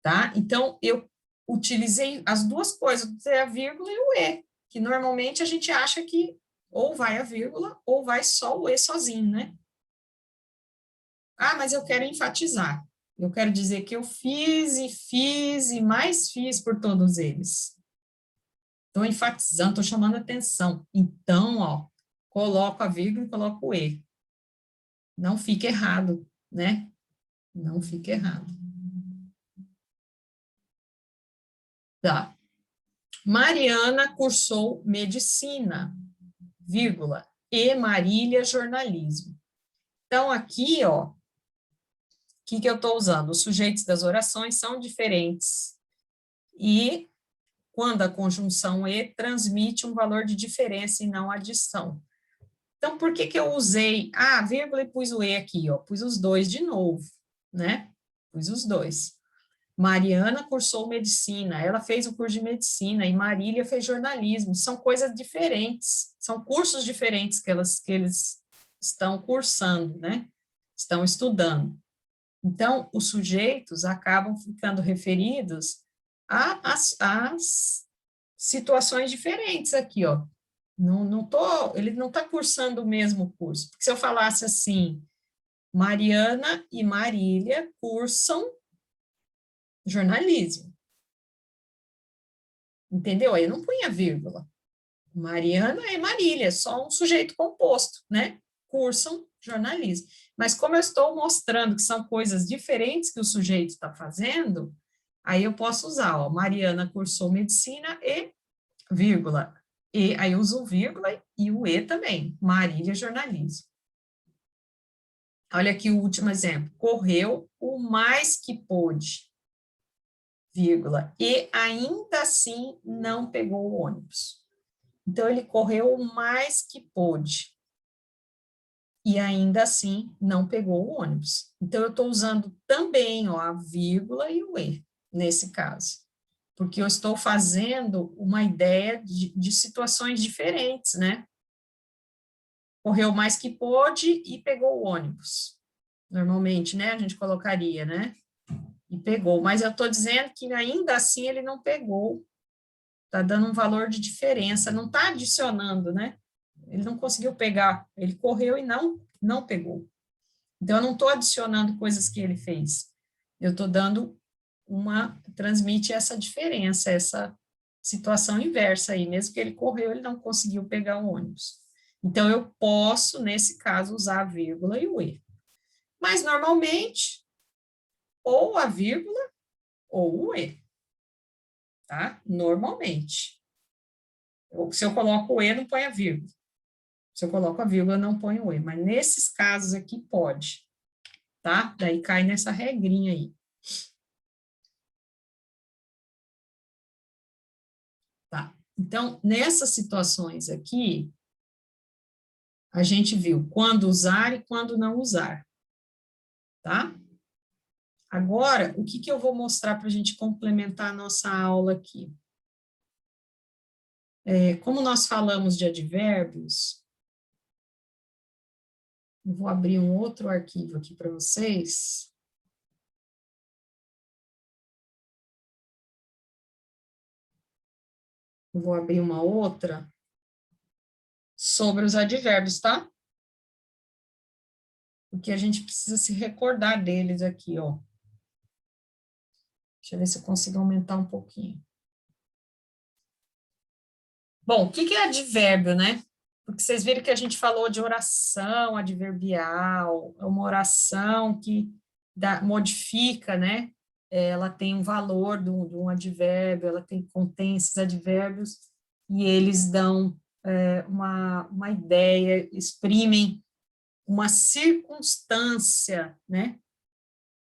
Tá? Então, eu utilizei as duas coisas, a vírgula e o e, que normalmente a gente acha que ou vai a vírgula ou vai só o e sozinho, né? Ah, mas eu quero enfatizar. Eu quero dizer que eu fiz e mais fiz por todos eles. Estou enfatizando, estou chamando atenção. Então, ó, coloco a vírgula e coloco o e. Não fica errado, né? Não fica errado. Tá. Mariana cursou medicina, vírgula, e Marília jornalismo. Então, aqui, ó, o que eu estou usando? Os sujeitos das orações são diferentes. E quando a conjunção e transmite um valor de diferença e não adição. Então, por que eu usei a vírgula e pus o e aqui, ó? Pus os dois de novo, né? Pus os dois. Mariana cursou medicina, ela fez o curso de medicina, e Marília fez jornalismo. São coisas diferentes, são cursos diferentes que eles estão cursando, né? Estão estudando. Então, os sujeitos acabam ficando referidos às situações diferentes aqui, ó. Ele não está cursando o mesmo curso. Porque se eu falasse assim, Mariana e Marília cursam jornalismo. Entendeu? Aí eu não punha vírgula. Mariana e Marília, só um sujeito composto, né? Cursam jornalismo. Mas como eu estou mostrando que são coisas diferentes que o sujeito está fazendo, aí eu posso usar, ó, Mariana cursou medicina e vírgula. E aí eu uso o vírgula e o e também. Marília, jornalismo. Olha aqui o último exemplo. Correu o mais que pôde, vírgula. E ainda assim não pegou o ônibus. Então, ele correu o mais que pôde. E ainda assim, não pegou o ônibus. Então, eu estou usando também, ó, a vírgula e o e, nesse caso. Porque eu estou fazendo uma ideia de situações diferentes, né? Correu o mais que pôde e pegou o ônibus. Normalmente, né? A gente colocaria, né? E pegou. Mas eu estou dizendo que ainda assim ele não pegou. Está dando um valor de diferença, não está adicionando, né? Ele não conseguiu pegar, ele correu e não pegou. Então, eu não estou adicionando coisas que ele fez. Eu estou dando transmite essa diferença, essa situação inversa aí. Mesmo que ele correu, ele não conseguiu pegar o ônibus. Então, eu posso, nesse caso, usar a vírgula e o e. Mas, normalmente, ou a vírgula ou o e. Tá? Normalmente. Se eu coloco o e, não põe a vírgula. Se eu coloco a vírgula, não ponho o e. Mas nesses casos aqui, pode. Tá? Daí cai nessa regrinha aí. Tá? Então, nessas situações aqui, a gente viu quando usar e quando não usar. Tá? Agora, o que eu vou mostrar para a gente complementar a nossa aula aqui? Como nós falamos de advérbios, eu vou abrir um outro arquivo aqui para vocês. Eu vou abrir uma outra sobre os advérbios, tá? Porque a gente precisa se recordar deles aqui, ó. Deixa eu ver se eu consigo aumentar um pouquinho. Bom, o que é advérbio, né? Porque vocês viram que a gente falou de oração adverbial, é uma oração que modifica, né? Ela tem um valor de um advérbio, ela contém esses advérbios, e eles dão uma ideia, exprimem uma circunstância, né?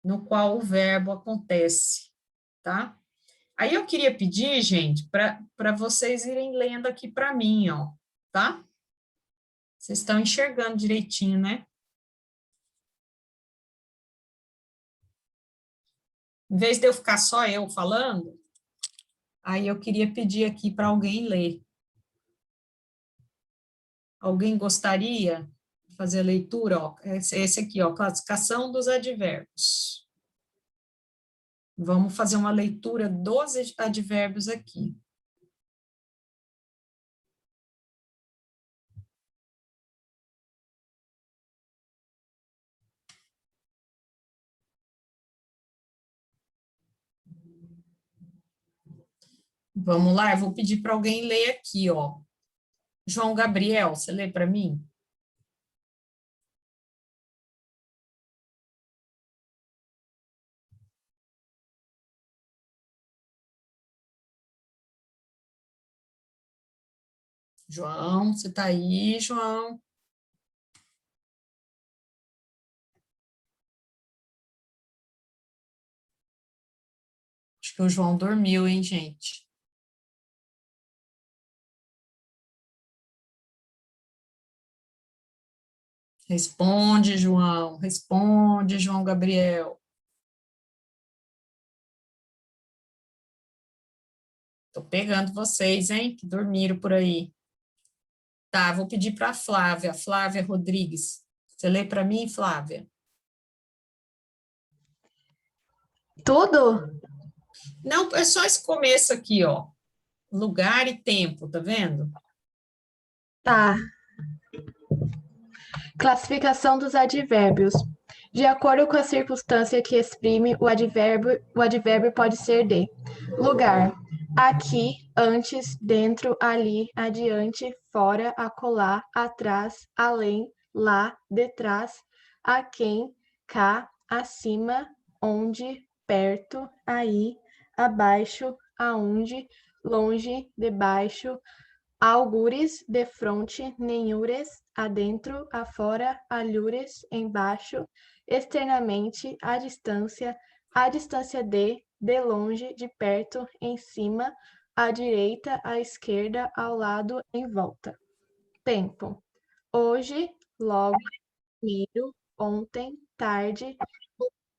No qual o verbo acontece, tá? Aí eu queria pedir, gente, para vocês irem lendo aqui para mim, ó, tá? Vocês estão enxergando direitinho, né? Em vez de eu ficar só eu falando, aí eu queria pedir aqui para alguém ler. Alguém gostaria de fazer a leitura? Ó, esse aqui, ó, classificação dos advérbios. Vamos fazer uma leitura dos advérbios aqui. Vamos lá, eu vou pedir para alguém ler aqui, ó. João Gabriel, você lê para mim? João, você está aí, João? Acho que o João dormiu, hein, gente? Responde, João. Responde, João Gabriel. Estou pegando vocês, hein, que dormiram por aí. Tá, vou pedir para a Flávia. Flávia Rodrigues. Você lê para mim, Flávia? Tudo? Não, é só esse começo aqui, ó. Lugar e tempo, tá vendo? Tá. Classificação dos advérbios. De acordo com a circunstância que exprime o advérbio pode ser de lugar, aqui, antes, dentro, ali, adiante, fora, acolá, atrás, além, lá, detrás, aquém, cá, acima, onde, perto, aí, abaixo, aonde, longe, debaixo, algures, defronte, nenhures, adentro, afora, alhures, embaixo, externamente, à distância de longe, de perto, em cima, à direita, à esquerda, ao lado, em volta. Tempo. Hoje, logo, primeiro, ontem, tarde,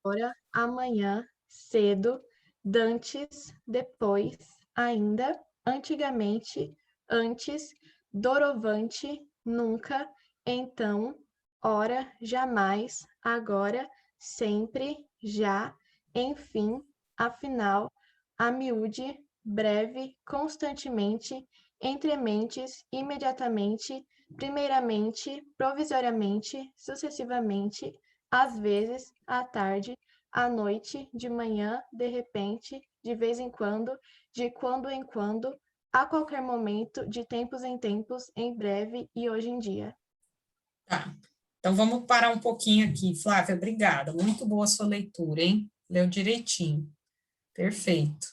agora, amanhã, cedo, dantes, depois, ainda, antigamente, antes, doravante, nunca, então, ora, jamais, agora, sempre, já, enfim, afinal, a miúde, breve, constantemente, entre mentes, imediatamente, primeiramente, provisoriamente, sucessivamente, às vezes, à tarde, à noite, de manhã, de repente, de vez em quando, a qualquer momento, de tempos em tempos, em breve e hoje em dia. Tá. Então, vamos parar um pouquinho aqui. Flávia, obrigada. Muito boa a sua leitura, hein? Leu direitinho. Perfeito.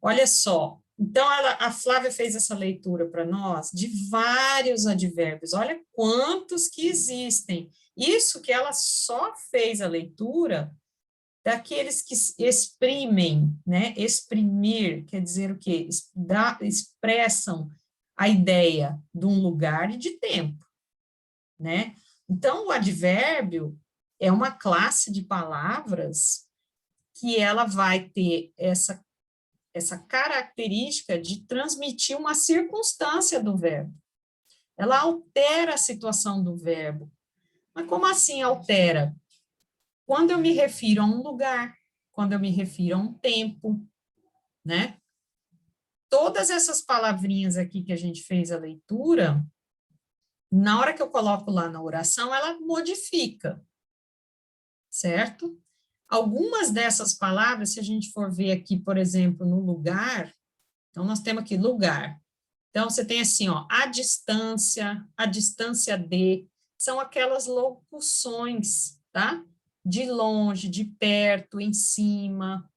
Olha só. Então, a Flávia fez essa leitura para nós de vários advérbios. Olha quantos que existem. Isso que ela só fez a leitura daqueles que exprimem, né? Exprimir quer dizer o quê? Expressam a ideia de um lugar e de tempo, né? Então, o advérbio é uma classe de palavras que ela vai ter essa característica de transmitir uma circunstância do verbo. Ela altera a situação do verbo. Mas como assim altera? Quando eu me refiro a um lugar, quando eu me refiro a um tempo, né? Todas essas palavrinhas aqui que a gente fez a leitura, na hora que eu coloco lá na oração, ela modifica, certo? Algumas dessas palavras, se a gente for ver aqui, por exemplo, no lugar, então nós temos aqui lugar. Então, você tem assim, ó, a distância de, são aquelas locuções, tá? De longe, de perto, em cima.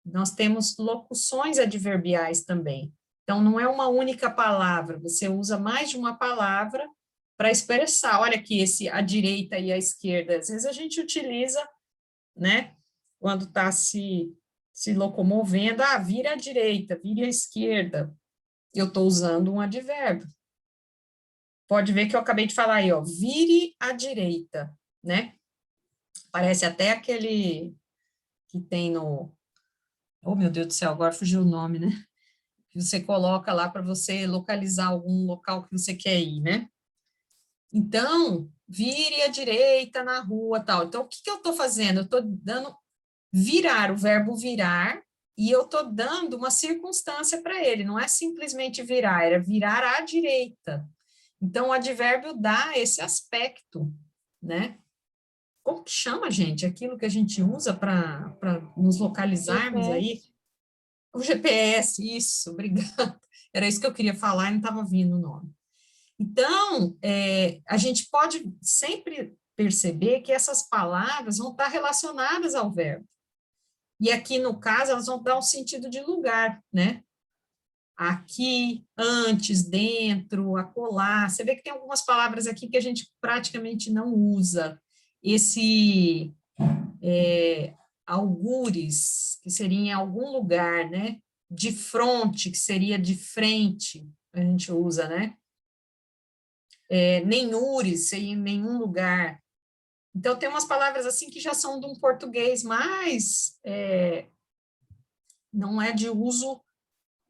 Nós temos locuções adverbiais também. Então, não é uma única palavra, você usa mais de uma palavra para expressar. Olha aqui, esse a direita e a esquerda. Às vezes a gente utiliza, né? Quando está se locomovendo, vira à direita, vira à esquerda. Eu estou usando um advérbio. Pode ver que eu acabei de falar aí, ó, vire à direita, né? Parece até aquele que tem no... Oh, meu Deus do céu, agora fugiu o nome, né? Que você coloca lá para você localizar algum local que você quer ir, né? Então, vire à direita na rua, tal. Então, o que eu estou fazendo? Eu estou dando virar, o verbo virar, e eu estou dando uma circunstância para ele, não é simplesmente virar, era virar à direita. Então, o advérbio dá esse aspecto, né? Como que chama, gente? Aquilo que a gente usa para nos localizarmos aí? O GPS, isso, obrigada. Era isso que eu queria falar e não estava vindo o nome. Então, a gente pode sempre perceber que essas palavras vão estar relacionadas ao verbo. E aqui, no caso, elas vão dar um sentido de lugar, né? Aqui, antes, dentro, acolá. Você vê que tem algumas palavras aqui que a gente praticamente não usa. Esse algures, que seria em algum lugar, né? De fronte, que seria de frente, a gente usa, né? Nenhures, seria em nenhum lugar. Então, tem umas palavras assim que já são de um português mais... não é de uso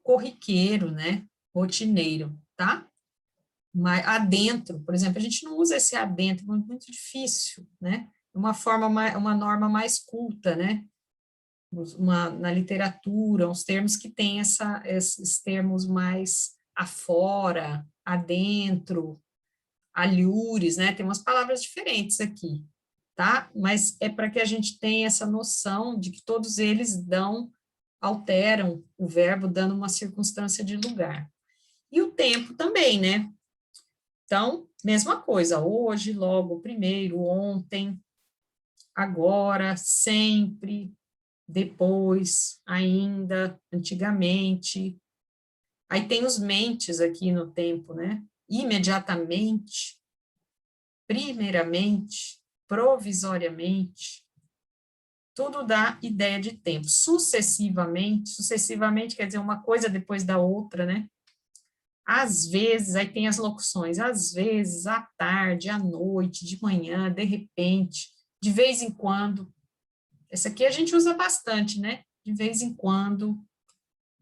corriqueiro, né? Rotineiro, tá? Mas adentro, por exemplo, a gente não usa esse adentro, é muito difícil, né? Uma norma mais culta, né? Na literatura, uns termos que têm esses termos mais afora, adentro, alhures, né? Tem umas palavras diferentes aqui. tá? Mas é para que a gente tenha essa noção de que todos eles alteram o verbo, dando uma circunstância de lugar. E o tempo também, né? Então, mesma coisa, hoje, logo, primeiro, ontem, agora, sempre, depois, ainda, antigamente. Aí tem os mentes aqui no tempo, né? Imediatamente, primeiramente, provisoriamente, tudo dá ideia de tempo. Sucessivamente quer dizer uma coisa depois da outra, né? Às vezes, aí tem as locuções, às vezes, à tarde, à noite, de manhã, de repente, de vez em quando. Essa aqui a gente usa bastante, né? De vez em quando.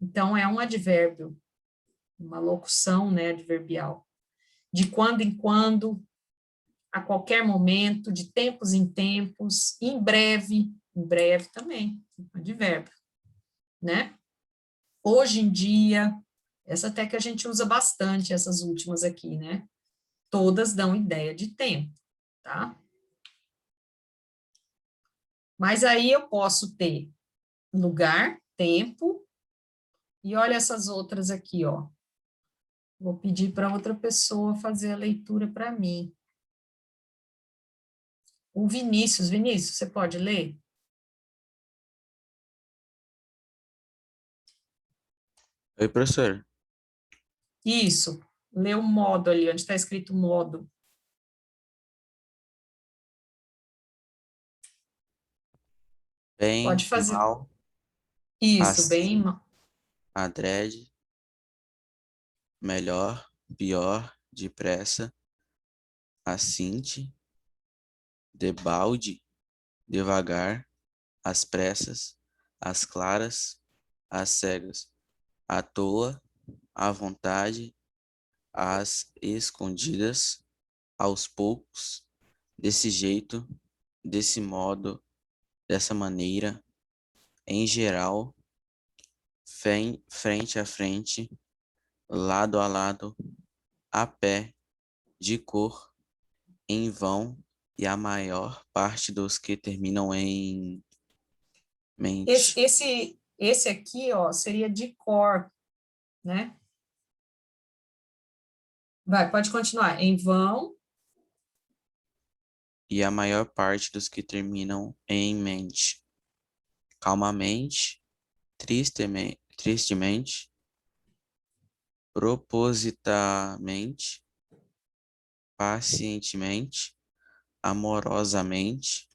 Então, é um advérbio, uma locução, né, adverbial. De quando em quando, a qualquer momento, de tempos em tempos, em breve também, advérbio, né? Hoje em dia, essa até que a gente usa bastante, essas últimas aqui, né? Todas dão ideia de tempo, tá? Mas aí eu posso ter lugar, tempo, e olha essas outras aqui, ó. Vou pedir para outra pessoa fazer a leitura para mim. O Vinícius, você pode ler? Oi, professor. Isso, lê o modo ali, onde está escrito modo. Bem, Pode fazer. mal, Isso, bem, assim, adrede, melhor, pior, depressa, assinte, debalde, devagar, às pressas, às claras, às cegas, à toa, à vontade, às escondidas, aos poucos, desse jeito, desse modo, dessa maneira, em geral, frente a frente, lado a lado, a pé, de cor, em vão, e a maior parte dos que terminam em mente. esse aqui, ó, seria de cor, né? Vai, pode continuar. Em vão, E a maior parte dos que terminam em mente. Calmamente, tristemente, propositamente, pacientemente, amorosamente,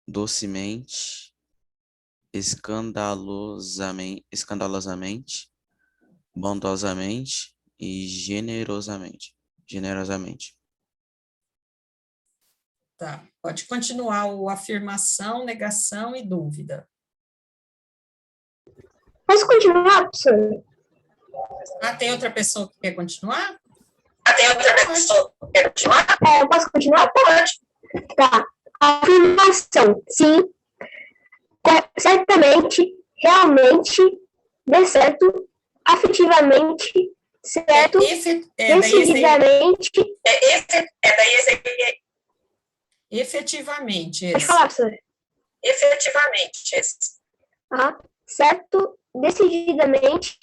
docemente, escandalosamente, bondosamente e generosamente. tá. Pode continuar o afirmação, negação e dúvida. Posso continuar, professor? Ah, tem outra pessoa que quer continuar? Tem outra pessoa que quer continuar? Eu posso continuar? Pode. Tá. Afirmação. Sim. Certamente. Realmente. De certo. Afetivamente. Certo. Decididamente. Efetivamente, Pode falar, professor. Efetivamente, esse. Certo. Decididamente.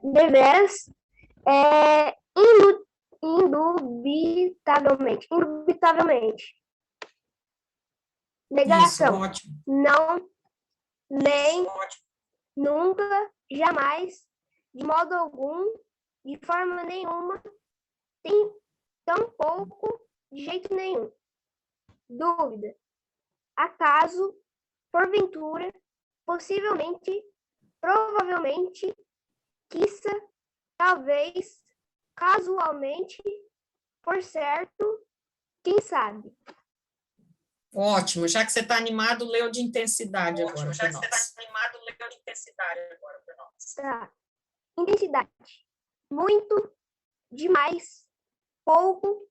Deveras. Indubitavelmente. Negação. Isso, ótimo. Não, nem, nunca, jamais, de modo algum, de forma nenhuma, tem tampouco, de jeito nenhum. Dúvida. Acaso, porventura, possivelmente, provavelmente, quiçá, talvez, casualmente, por certo, quem sabe. Ótimo, já que você está animado, leu de intensidade agora para nós. Tá. Intensidade. Muito, demais, pouco,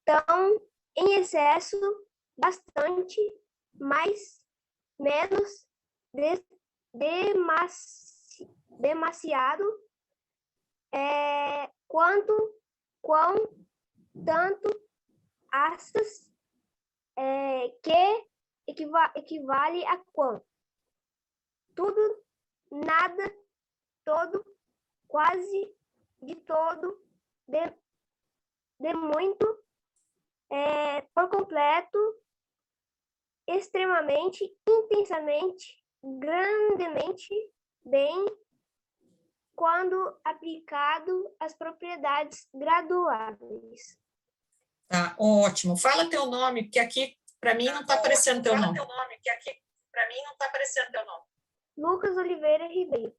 tão, em excesso, bastante, mais, menos, demasiado, quanto, quão, tanto, astas, que equivale a quanto. Tudo, nada, todo, quase, de todo, de muito, por completo, extremamente, intensamente, grandemente, bem, quando aplicado às propriedades graduáveis. Tá, ótimo. Fala teu nome, porque aqui, para mim, não está aparecendo teu nome. Lucas Oliveira Ribeiro.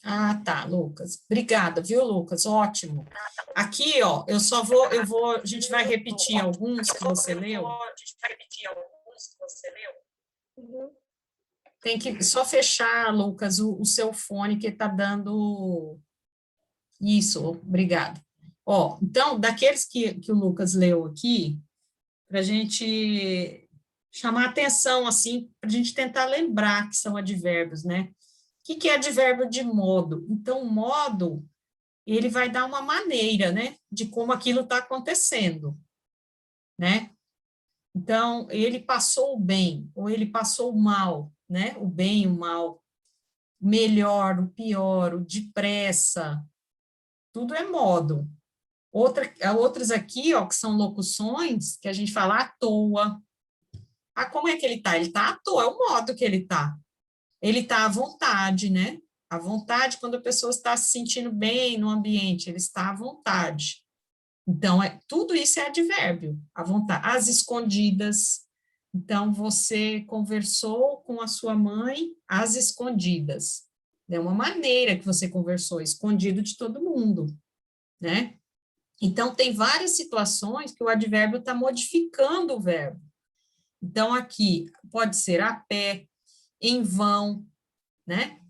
Ah, tá, Lucas. Obrigada, viu, Lucas? Ótimo. Aqui, ó, a gente vai repetir alguns que você leu. Uhum. Tem que só fechar, Lucas, o seu fone que está dando isso, obrigado. Ó, então, daqueles que o Lucas leu aqui, para a gente chamar atenção, assim, para a gente tentar lembrar que são advérbios, né? O que é advérbio de modo? Então, modo, ele vai dar uma maneira, né, de como aquilo está acontecendo, né? Então, ele passou o bem, ou ele passou o mal, né? O bem e o mal, melhor, o pior, o depressa, tudo é modo. Outras aqui, ó, que são locuções, que a gente fala à toa. Ah, como é que ele está? Ele está à toa, é o modo que ele está. Ele está à vontade, né? À vontade, quando a pessoa está se sentindo bem no ambiente, ele está à vontade. Então, tudo isso é advérbio, à vontade. Às escondidas. Então, você conversou com a sua mãe às escondidas. É uma maneira que você conversou, escondido de todo mundo, né? Então, tem várias situações que o advérbio está modificando o verbo. Então, aqui, pode ser a pé, em vão, né?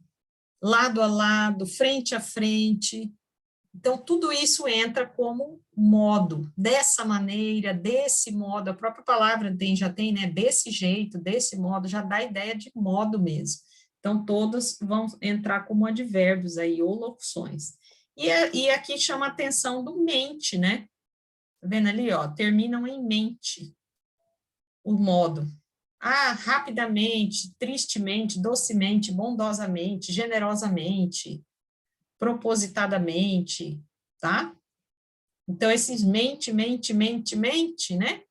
Lado a lado, frente a frente. Então, tudo isso entra como modo, dessa maneira, desse modo, a própria palavra já tem, né, desse jeito, desse modo, já dá a ideia de modo mesmo. Então, todos vão entrar como advérbios aí, ou locuções. E aqui chama a atenção do mente, né? Tá vendo ali, ó, terminam em mente, o modo. Ah, rapidamente, tristemente, docemente, bondosamente, generosamente, propositadamente, tá? Então, esses mente, mente, mente, mente, né?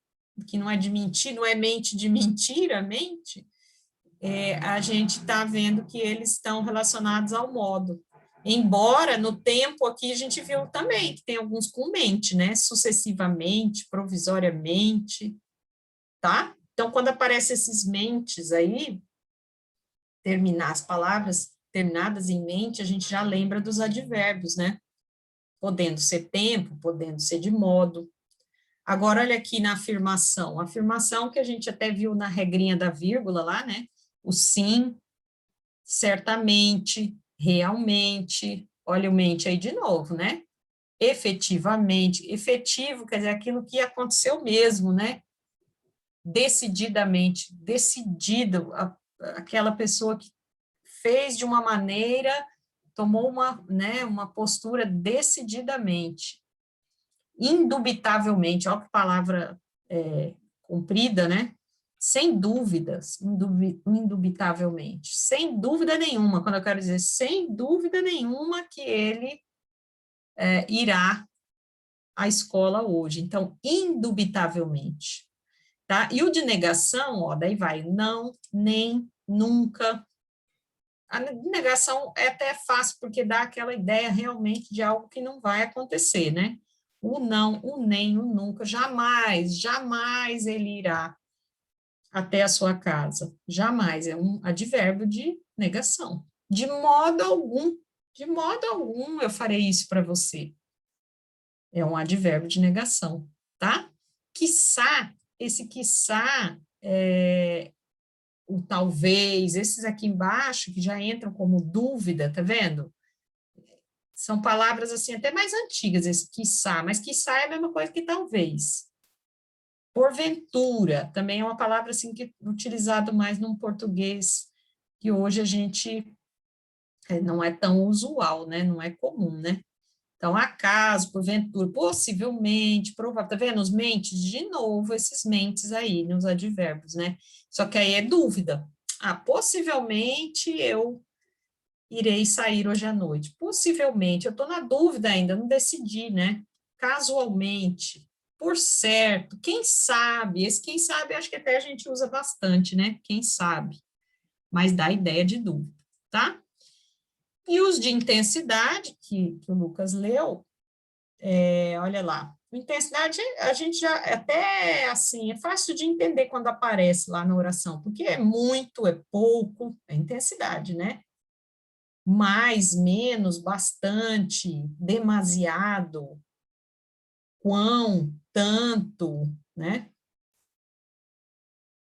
Que não é de mentir, não é mente de mentira, mente, a gente está vendo que eles estão relacionados ao modo. Embora, no tempo aqui, a gente viu também que tem alguns com mente, né? Sucessivamente, provisoriamente, tá? Então, quando aparecem esses mentes aí, terminar as palavras terminadas em mente, a gente já lembra dos advérbios, né? Podendo ser tempo, podendo ser de modo. Agora, olha aqui na afirmação. A afirmação que a gente até viu na regrinha da vírgula lá, né? O sim, certamente, realmente. Olha o mente aí de novo, né? Efetivamente. Efetivo quer dizer aquilo que aconteceu mesmo, né? Decididamente, decidido, aquela pessoa que fez de uma maneira, tomou uma postura decididamente, indubitavelmente, olha que palavra comprida, né? Sem dúvidas, indubitavelmente, sem dúvida nenhuma, quando eu quero dizer sem dúvida nenhuma que ele irá à escola hoje, então, indubitavelmente. Tá? E o de negação, ó, daí vai não, nem, nunca. A negação é até fácil, porque dá aquela ideia realmente de algo que não vai acontecer, né? O não, o nem, o nunca, jamais, jamais ele irá até a sua casa. Jamais, é um advérbio de negação. De modo algum eu farei isso para você. É um advérbio de negação, tá? Quiçá, esse quiçá, o talvez, esses aqui embaixo, que já entram como dúvida, tá vendo? São palavras, assim, até mais antigas, esse quiçá, mas quiçá é a mesma coisa que talvez. Porventura, também é uma palavra, assim, que é utilizado mais num português, que hoje a gente não é tão usual, né? Não é comum, né? Então, acaso, porventura, possivelmente, provável, tá vendo? Os mentes, de novo, esses mentes aí, nos advérbios, né? Só que aí é dúvida. Possivelmente eu irei sair hoje à noite. Possivelmente, eu estou na dúvida ainda, não decidi, né? Casualmente, por certo, quem sabe, esse quem sabe, acho que até a gente usa bastante, né? Quem sabe, mas dá ideia de dúvida, tá? E os de intensidade, que o Lucas leu, olha lá, intensidade, a gente já, até assim, é fácil de entender quando aparece lá na oração, porque é muito, é pouco, é intensidade, né? Mais, menos, bastante, demasiado, quão, tanto, né?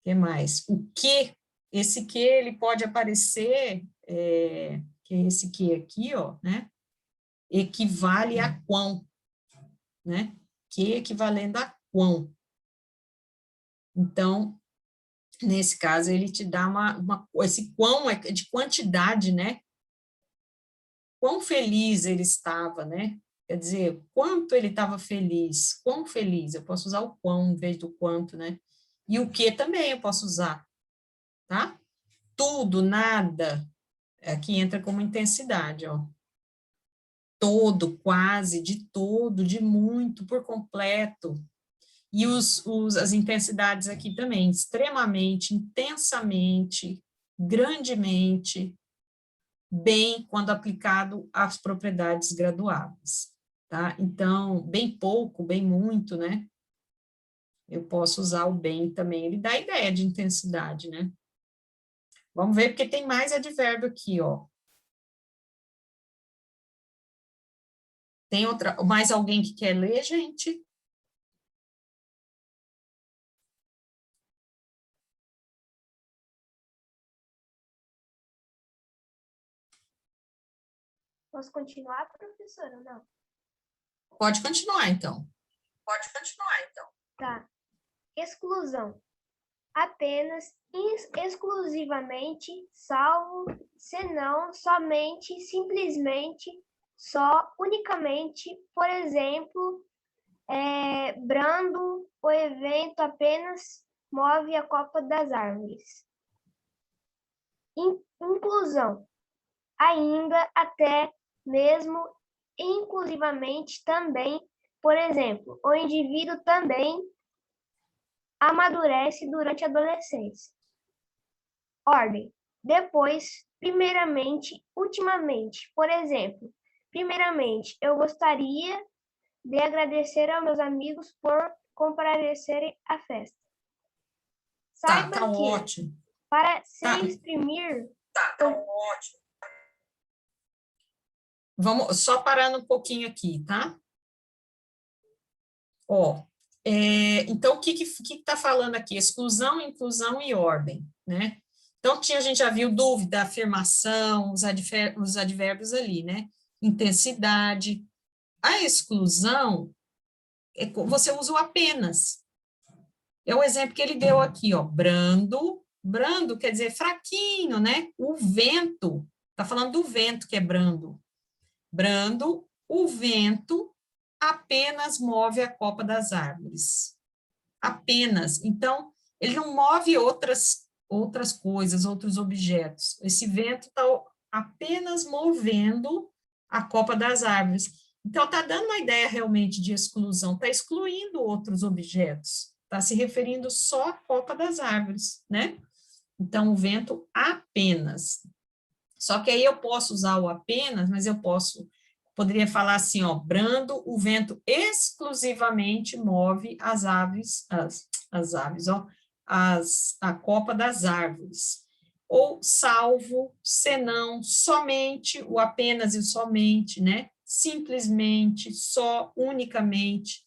O que mais? O que, esse que ele pode aparecer, que é esse que aqui, ó, né? Equivale a quão, né? Que equivalendo a quão. Então, nesse caso, ele te dá esse quão é de quantidade, né? Quão feliz ele estava, né? Quer dizer, quanto ele estava feliz, quão feliz, eu posso usar o quão em vez do quanto, né? E o que também eu posso usar, tá? Tudo, nada, aqui entra como intensidade, ó. Todo, quase, de todo, de muito, por completo. E as intensidades aqui também, extremamente, intensamente, grandemente, bem, quando aplicado às propriedades graduadas, tá? Então, bem pouco, bem muito, né? Eu posso usar o bem também, ele dá ideia de intensidade, né? Vamos ver, porque tem mais advérbio aqui, ó. Tem mais alguém que quer ler, gente? Posso continuar, professora? Não. Pode continuar, então. Tá. Exclusão. Apenas, exclusivamente, salvo, senão, somente, simplesmente, só, unicamente, por exemplo, brando, o evento apenas move a copa das árvores. Inclusão. Ainda, até, mesmo, inclusivamente, também, por exemplo, o indivíduo também amadurece durante a adolescência. Ordem. Depois, primeiramente, ultimamente. Por exemplo, primeiramente, eu gostaria de agradecer aos meus amigos por comparecerem à festa. Saiba Tá que, ótimo. para se Tá. exprimir... ótimo. Vamos só parando um pouquinho aqui, tá? Ó, então, o que está falando aqui? Exclusão, inclusão e ordem, né? Então, a gente já viu dúvida, afirmação, os advérbios ali, né? Intensidade. A exclusão, você usa o apenas. É o exemplo que ele deu aqui, ó, brando. Brando quer dizer fraquinho, né? O vento, está falando do vento que é brando. Brando, o vento apenas move a copa das árvores. Apenas. Então, ele não move outras coisas, outros objetos. Esse vento está apenas movendo a copa das árvores. Então, está dando uma ideia realmente de exclusão, está excluindo outros objetos, está se referindo só à copa das árvores, né? Então, o vento apenas. Só que aí eu posso usar o apenas, mas poderia falar assim, ó, brando, o vento exclusivamente move as aves, ó, a copa das árvores. Ou salvo, senão, somente, o apenas e o somente, né? Simplesmente, só, unicamente.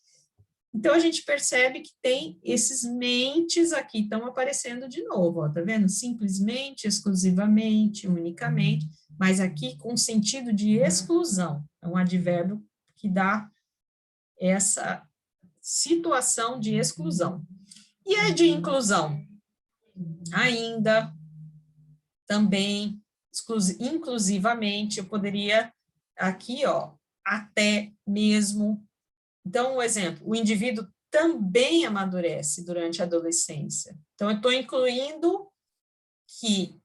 Então, a gente percebe que tem esses mentes aqui, estão aparecendo de novo, ó, tá vendo? Simplesmente, exclusivamente, unicamente, mas aqui com sentido de exclusão, é um advérbio que dá essa situação de exclusão. E a de inclusão? Ainda, também, inclusivamente, eu poderia aqui, ó, até mesmo. Então, um exemplo, o indivíduo também amadurece durante a adolescência. Então, eu estou incluindo que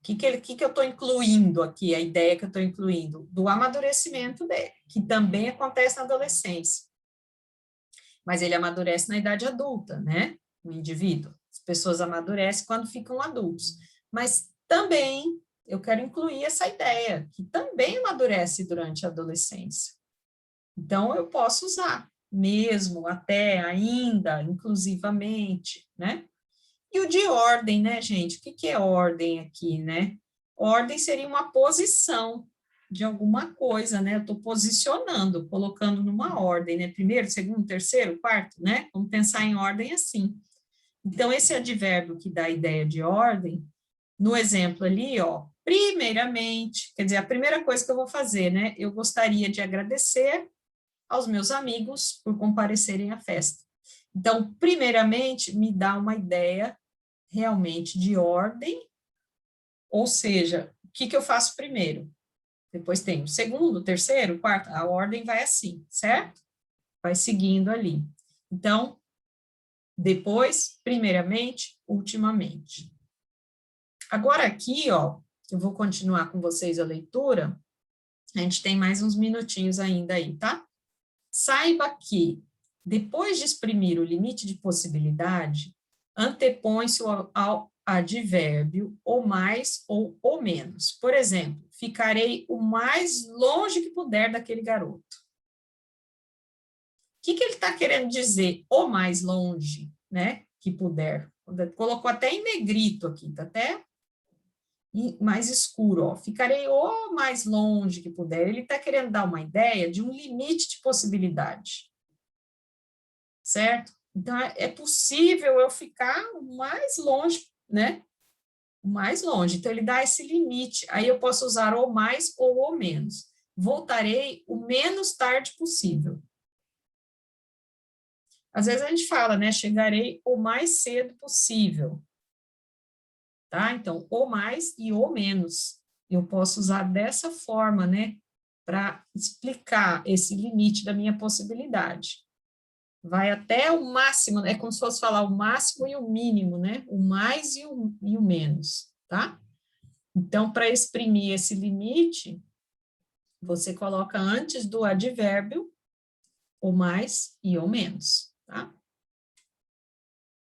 eu estou incluindo aqui, a ideia que eu estou incluindo? Do amadurecimento dele, que também acontece na adolescência. Mas ele amadurece na idade adulta, né? O indivíduo. As pessoas amadurecem quando ficam adultos. Mas também eu quero incluir essa ideia, que também amadurece durante a adolescência. Então, eu posso usar, mesmo, até, ainda, inclusivamente, né? E o de ordem, né, gente? O que é ordem aqui, né? Ordem seria uma posição de alguma coisa, né? Eu estou posicionando, colocando numa ordem, né? Primeiro, segundo, terceiro, quarto, né? Vamos pensar em ordem assim. Então, esse advérbio que dá a ideia de ordem, no exemplo ali, ó, primeiramente, quer dizer, a primeira coisa que eu vou fazer, né? Eu gostaria de agradecer aos meus amigos por comparecerem à festa. Então, primeiramente, me dá uma ideia realmente de ordem, ou seja, o que eu faço primeiro? Depois tem o segundo, terceiro, quarto, a ordem vai assim, certo? Vai seguindo ali. Então, depois, primeiramente, ultimamente. Agora aqui, ó, eu vou continuar com vocês a leitura, a gente tem mais uns minutinhos ainda aí, tá? Saiba que, depois de exprimir o limite de possibilidade, antepõe-se ao advérbio o mais ou o menos. Por exemplo, ficarei o mais longe que puder daquele garoto. O que ele está querendo dizer, o mais longe, né, que puder? Colocou até em negrito aqui, tá até mais escuro, ó. Ficarei o mais longe que puder. Ele está querendo dar uma ideia de um limite de possibilidade. Certo? Então, é possível eu ficar o mais longe, né? O mais longe. Então, ele dá esse limite. Aí eu posso usar o mais ou o menos. Voltarei o menos tarde possível. Às vezes a gente fala, né? Chegarei o mais cedo possível. Tá? Então, o mais e o menos. Eu posso usar dessa forma, né? Para explicar esse limite da minha possibilidade. Vai até o máximo, é como se fosse falar o máximo e o mínimo, né? O mais e o menos, tá? Então, para exprimir esse limite, você coloca antes do advérbio o mais e o menos, tá?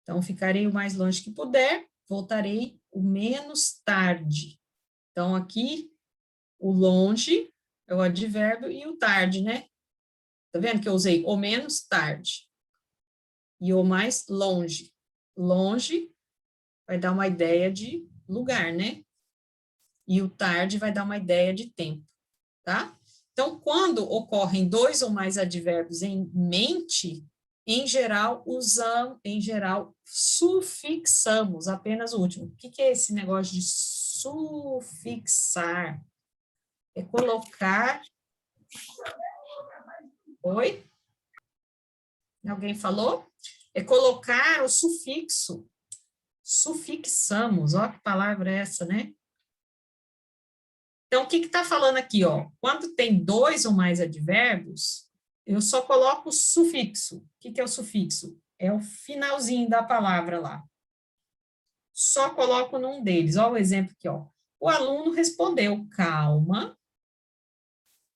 Então, ficarei o mais longe que puder, voltarei o menos tarde. Então, aqui, o longe é o advérbio e o tarde, né? Tá vendo que eu usei o menos tarde? E o mais longe. Longe vai dar uma ideia de lugar, né? E o tarde vai dar uma ideia de tempo, tá? Então, quando ocorrem dois ou mais advérbios em mente, em geral, sufixamos apenas o último. O que é esse negócio de sufixar? É colocar... Oi? Alguém falou? É colocar o sufixo. Sufixamos, ó que palavra é essa, né? Então, o que está falando aqui, ó? Quando tem dois ou mais advérbios, eu só coloco o sufixo. O que é o sufixo? É o finalzinho da palavra lá. Só coloco num deles. Ó o exemplo aqui, ó. O aluno respondeu calma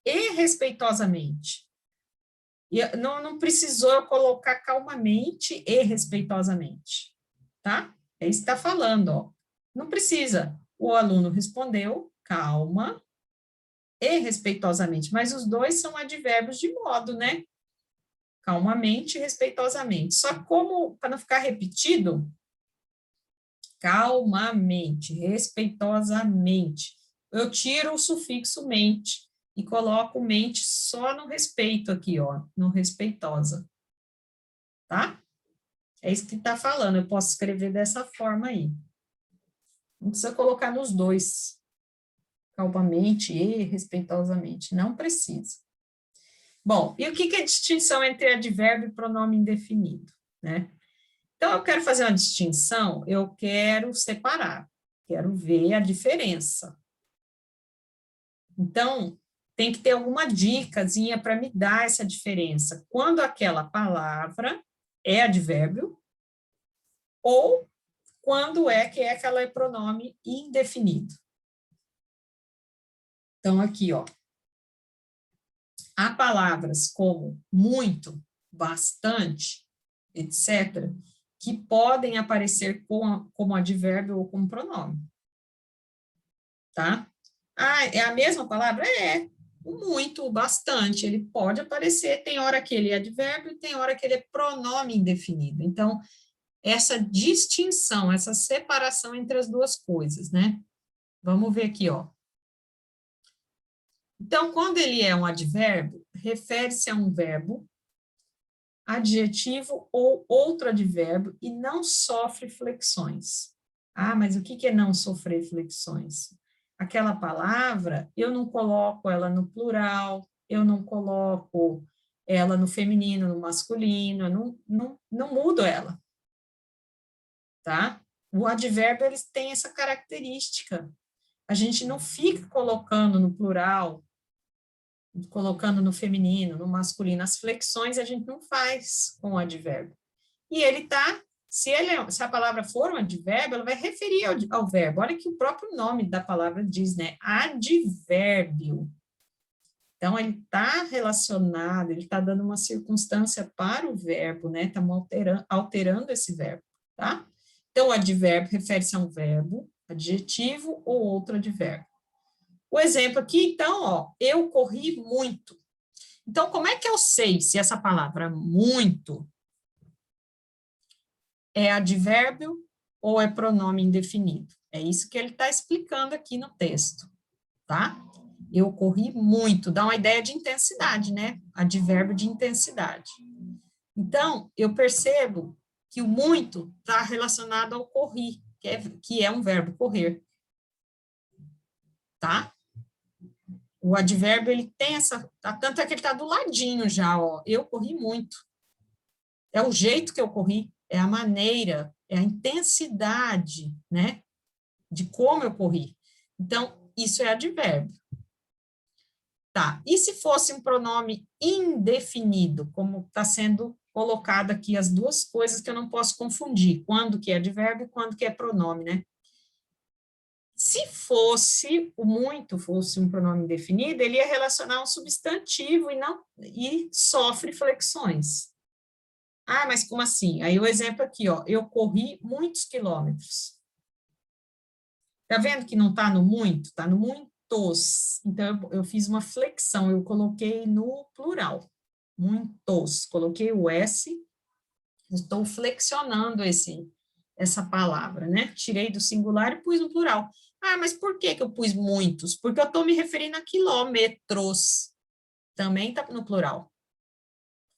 e respeitosamente. E não precisou eu colocar calmamente e respeitosamente, tá? É isso que está falando, ó. Não precisa. O aluno respondeu calma e respeitosamente, mas os dois são advérbios de modo, né? Calmamente e respeitosamente. Só como, para não ficar repetido, calmamente, respeitosamente. Eu tiro o sufixo mente e coloco mente só no respeito aqui, ó, no respeitosa. Tá? É isso que está falando, eu posso escrever dessa forma aí. Não precisa colocar nos dois, calmamente e respeitosamente, não precisa. Bom, e o que é a distinção entre advérbio e pronome indefinido, né? Então, eu quero fazer uma distinção, eu quero separar, quero ver a diferença. Então, tem que ter alguma dicasinha para me dar essa diferença. Quando aquela palavra é advérbio ou quando é que aquela é pronome indefinido. Então, aqui, ó, há palavras como muito, bastante, etc., que podem aparecer como advérbio ou como pronome. Tá? Ah, é a mesma palavra? É. O muito, o bastante, ele pode aparecer, tem hora que ele é advérbio, tem hora que ele é pronome indefinido. Então, essa distinção, essa separação entre as duas coisas, né? Vamos ver aqui, ó. Então, quando ele é um advérbio, refere-se a um verbo, adjetivo ou outro advérbio e não sofre flexões. Ah, mas o que é não sofrer flexões? Aquela palavra, eu não coloco ela no plural, eu não coloco ela no feminino, no masculino, eu não mudo ela, tá? O advérbio, eles têm essa característica. A gente não fica colocando no plural, colocando no feminino, no masculino. As flexões a gente não faz com o advérbio. E ele está, se a palavra for um advérbio, ela vai referir ao verbo. Olha que o próprio nome da palavra diz, né? Advérbio. Então, ele está relacionado, ele está dando uma circunstância para o verbo, né? Está alterando esse verbo, tá? Então, o advérbio refere-se a um verbo, adjetivo ou outro advérbio. O exemplo aqui, então, ó, eu corri muito. Então, como é que eu sei se essa palavra muito é advérbio ou é pronome indefinido? É isso que ele está explicando aqui no texto, tá? Eu corri muito, dá uma ideia de intensidade, né? Advérbio de intensidade. Então, eu percebo que o muito está relacionado ao correr, que é um verbo correr, tá? O advérbio, ele tem essa, tanto é que ele está do ladinho já, ó, eu corri muito. É o jeito que eu corri, é a maneira, é a intensidade, né, de como eu corri. Então, isso é advérbio. Tá, e se fosse um pronome indefinido, como está sendo colocado aqui as duas coisas que eu não posso confundir, quando que é advérbio e quando que é pronome, né? Se fosse, o muito fosse um pronome indefinido, ele ia relacionar um substantivo e sofre flexões. Ah, mas como assim? Aí o exemplo aqui, ó, eu corri muitos quilômetros. Tá vendo que não tá no muito? Tá no muitos. Então, eu fiz uma flexão, eu coloquei no plural. Muitos. Coloquei o S, estou flexionando essa palavra, né? Tirei do singular e pus no plural. Ah, mas por que eu pus muitos? Porque eu estou me referindo a quilômetros. Também está no plural.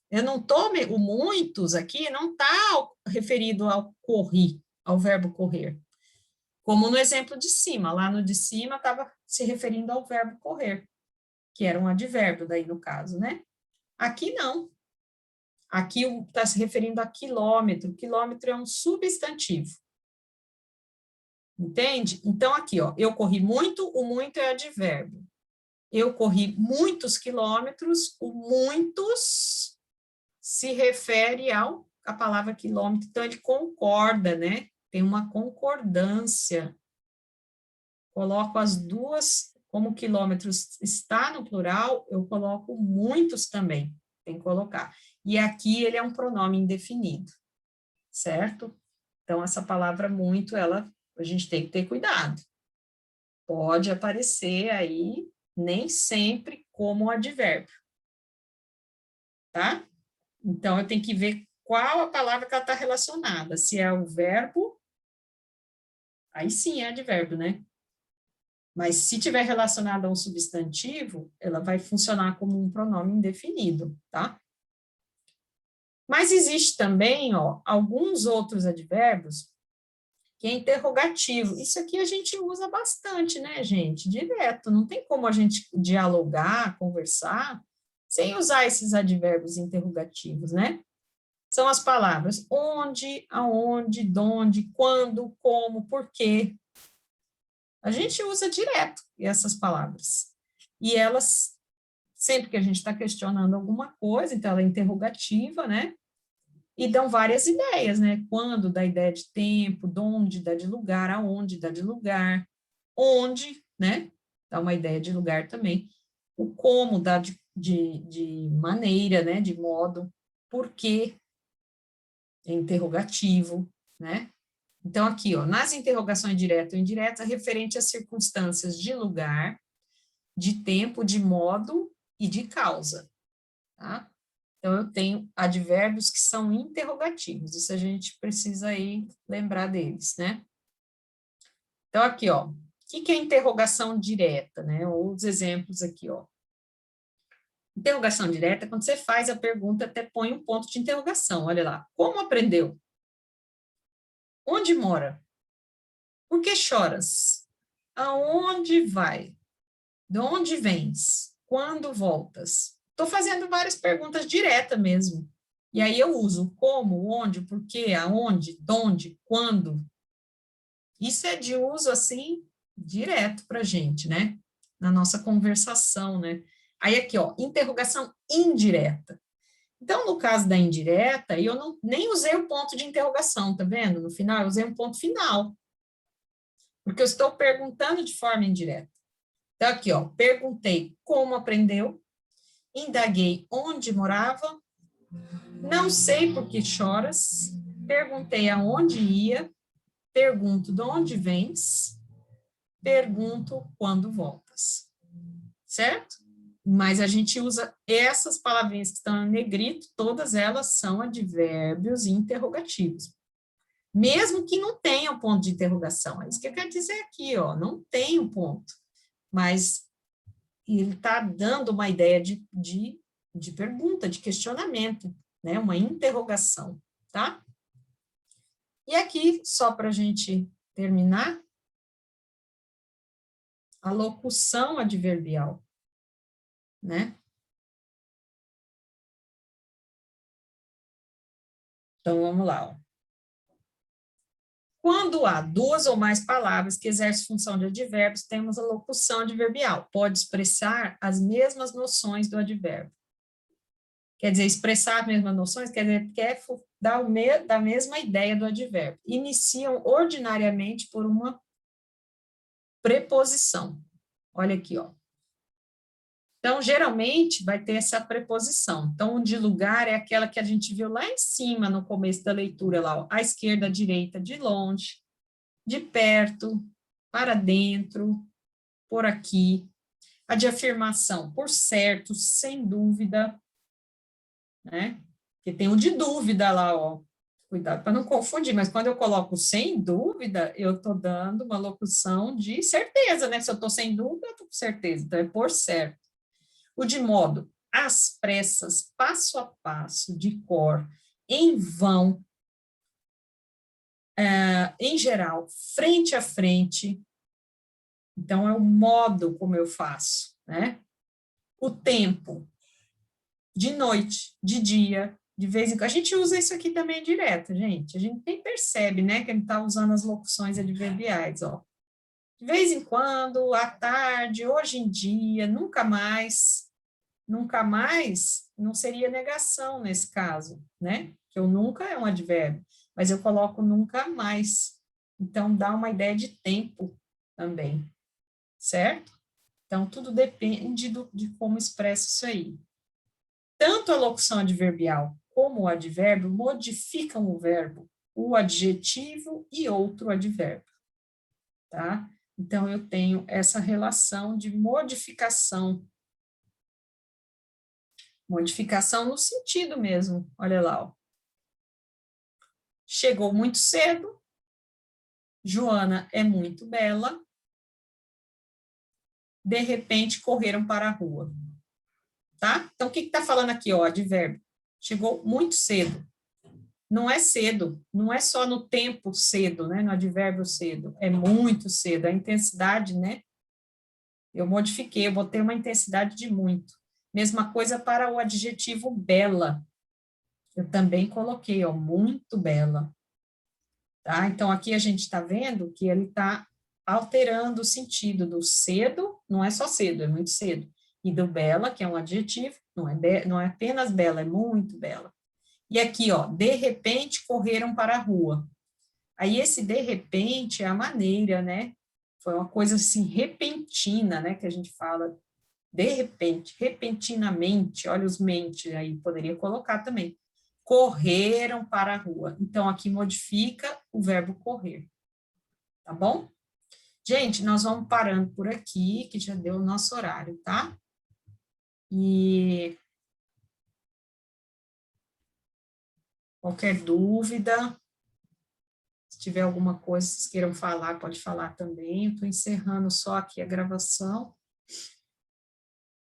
Eu não estou, o muitos aqui não está referido ao correr, ao verbo correr. Como no exemplo de cima, lá no de cima estava se referindo ao verbo correr, que era um advérbio daí no caso, né? Aqui não. Aqui está se referindo a quilômetro. Quilômetro é um substantivo. Entende? Então, aqui, ó, eu corri muito, o muito é advérbio. Eu corri muitos quilômetros, o muitos se refere à palavra quilômetro, então ele concorda, né? Tem uma concordância. Coloco as duas, como quilômetros está no plural, eu coloco muitos também, tem que colocar. E aqui ele é um pronome indefinido, certo? Então, essa palavra muito, a gente tem que ter cuidado. Pode aparecer aí, nem sempre como advérbio, tá? Então, eu tenho que ver qual a palavra que ela está relacionada. Se é o verbo, aí sim é advérbio, né? Mas se tiver relacionado a um substantivo, ela vai funcionar como um pronome indefinido, tá? Mas existe também, ó, alguns outros advérbios que é interrogativo. Isso aqui a gente usa bastante, né, gente? Direto. Não tem como a gente dialogar, conversar, sem usar esses advérbios interrogativos, né? São as palavras onde, aonde, donde, quando, como, porquê. A gente usa direto essas palavras. E elas sempre que a gente está questionando alguma coisa, então ela é interrogativa, né? E dão várias ideias, né? Quando dá ideia de tempo, de onde dá de lugar, aonde dá de lugar, onde, né? Dá uma ideia de lugar também. O como dá de maneira, né? De modo, por quê, é interrogativo, né? Então, aqui, ó, nas interrogações direta ou indireta, referente às circunstâncias de lugar, de tempo, de modo e de causa, tá? Então, eu tenho advérbios que são interrogativos, isso a gente precisa aí lembrar deles, né? Então, aqui, ó, o que é interrogação direta, né? Ou os exemplos aqui, ó. Interrogação direta é quando você faz a pergunta, até põe um ponto de interrogação, olha lá. Como aprendeu? Onde mora? Por que choras? Aonde vai? De onde vens? Quando voltas? Estou fazendo várias perguntas diretas mesmo. E aí eu uso como, onde, por quê, aonde, donde, quando. Isso é de uso, assim, direto para a gente, né? Na nossa conversação, né? Aí aqui, ó, interrogação indireta. Então, no caso da indireta, eu não, nem usei o ponto de interrogação, tá vendo? No final, eu usei um ponto final. Porque eu estou perguntando de forma indireta. Então, aqui, ó, perguntei como aprendeu, indaguei onde morava, não sei por que choras, perguntei aonde ia, pergunto de onde vens, pergunto quando voltas. Certo? Mas a gente usa essas palavrinhas que estão em negrito, todas elas são advérbios interrogativos. Mesmo que não tenham ponto de interrogação. É isso que eu quero dizer aqui, ó, não tem um ponto. Mas ele está dando uma ideia de pergunta, de questionamento, né? Uma interrogação, tá? E aqui, só para a gente terminar, a locução adverbial, né? Então, vamos lá, ó. Quando há duas ou mais palavras que exercem função de advérbios, temos a locução adverbial. Pode expressar as mesmas noções do advérbio. Quer dizer, expressar as mesmas noções, quer dizer, quer dar da mesma ideia do advérbio. Iniciam ordinariamente por uma preposição. Olha aqui, ó. Então, geralmente, vai ter essa preposição. Então, de lugar é aquela que a gente viu lá em cima, no começo da leitura, lá, ó. À esquerda, à direita, de longe, de perto, para dentro, por aqui. A de afirmação, por certo, sem dúvida, né? Porque tem o de dúvida lá, ó. Cuidado para não confundir, mas quando eu coloco sem dúvida, eu estou dando uma locução de certeza, né? Se eu estou sem dúvida, eu estou com certeza, então é por certo. O de modo, às pressas, passo a passo, de cor, em vão, em geral, frente a frente. Então, é o modo como eu faço, né? O tempo, de noite, de dia, de vez em quando. A gente usa isso aqui também direto, gente. A gente nem percebe, né, que a gente está usando as locuções adverbiais, ó. De vez em quando, à tarde, hoje em dia, nunca mais. Nunca mais não seria negação nesse caso, né? Que eu nunca é um advérbio, mas eu coloco nunca mais. Então, dá uma ideia de tempo também, certo? Então, tudo depende de como expressa isso aí. Tanto a locução adverbial como o advérbio modificam o verbo, o adjetivo e outro advérbio, tá? Então, eu tenho essa relação de modificação. Modificação no sentido mesmo, olha lá, ó. Chegou muito cedo, Joana é muito bela, de repente correram para a rua, tá? Então, o que está falando aqui, ó, advérbio? Chegou muito cedo. Não é cedo, não é só no tempo cedo, né, no advérbio cedo, é muito cedo, a intensidade, né, eu modifiquei, eu botei uma intensidade de muito. Mesma coisa para o adjetivo bela, eu também coloquei, ó, muito bela, tá? Então, aqui a gente está vendo que ele está alterando o sentido do cedo, não é só cedo, é muito cedo, E do bela, que é um adjetivo, não é apenas bela, é muito bela. E aqui, ó, de repente correram para a rua. Aí esse de repente é a maneira, né? Foi uma coisa assim repentina, né, que a gente fala de repente, repentinamente, olha os mente aí, poderia colocar também. Correram para a rua. Então aqui modifica o verbo correr. Tá bom? Gente, nós vamos parando por aqui, que já deu o nosso horário, tá? E qualquer dúvida, se tiver alguma coisa que vocês queiram falar, pode falar também. Eu estou encerrando só aqui a gravação.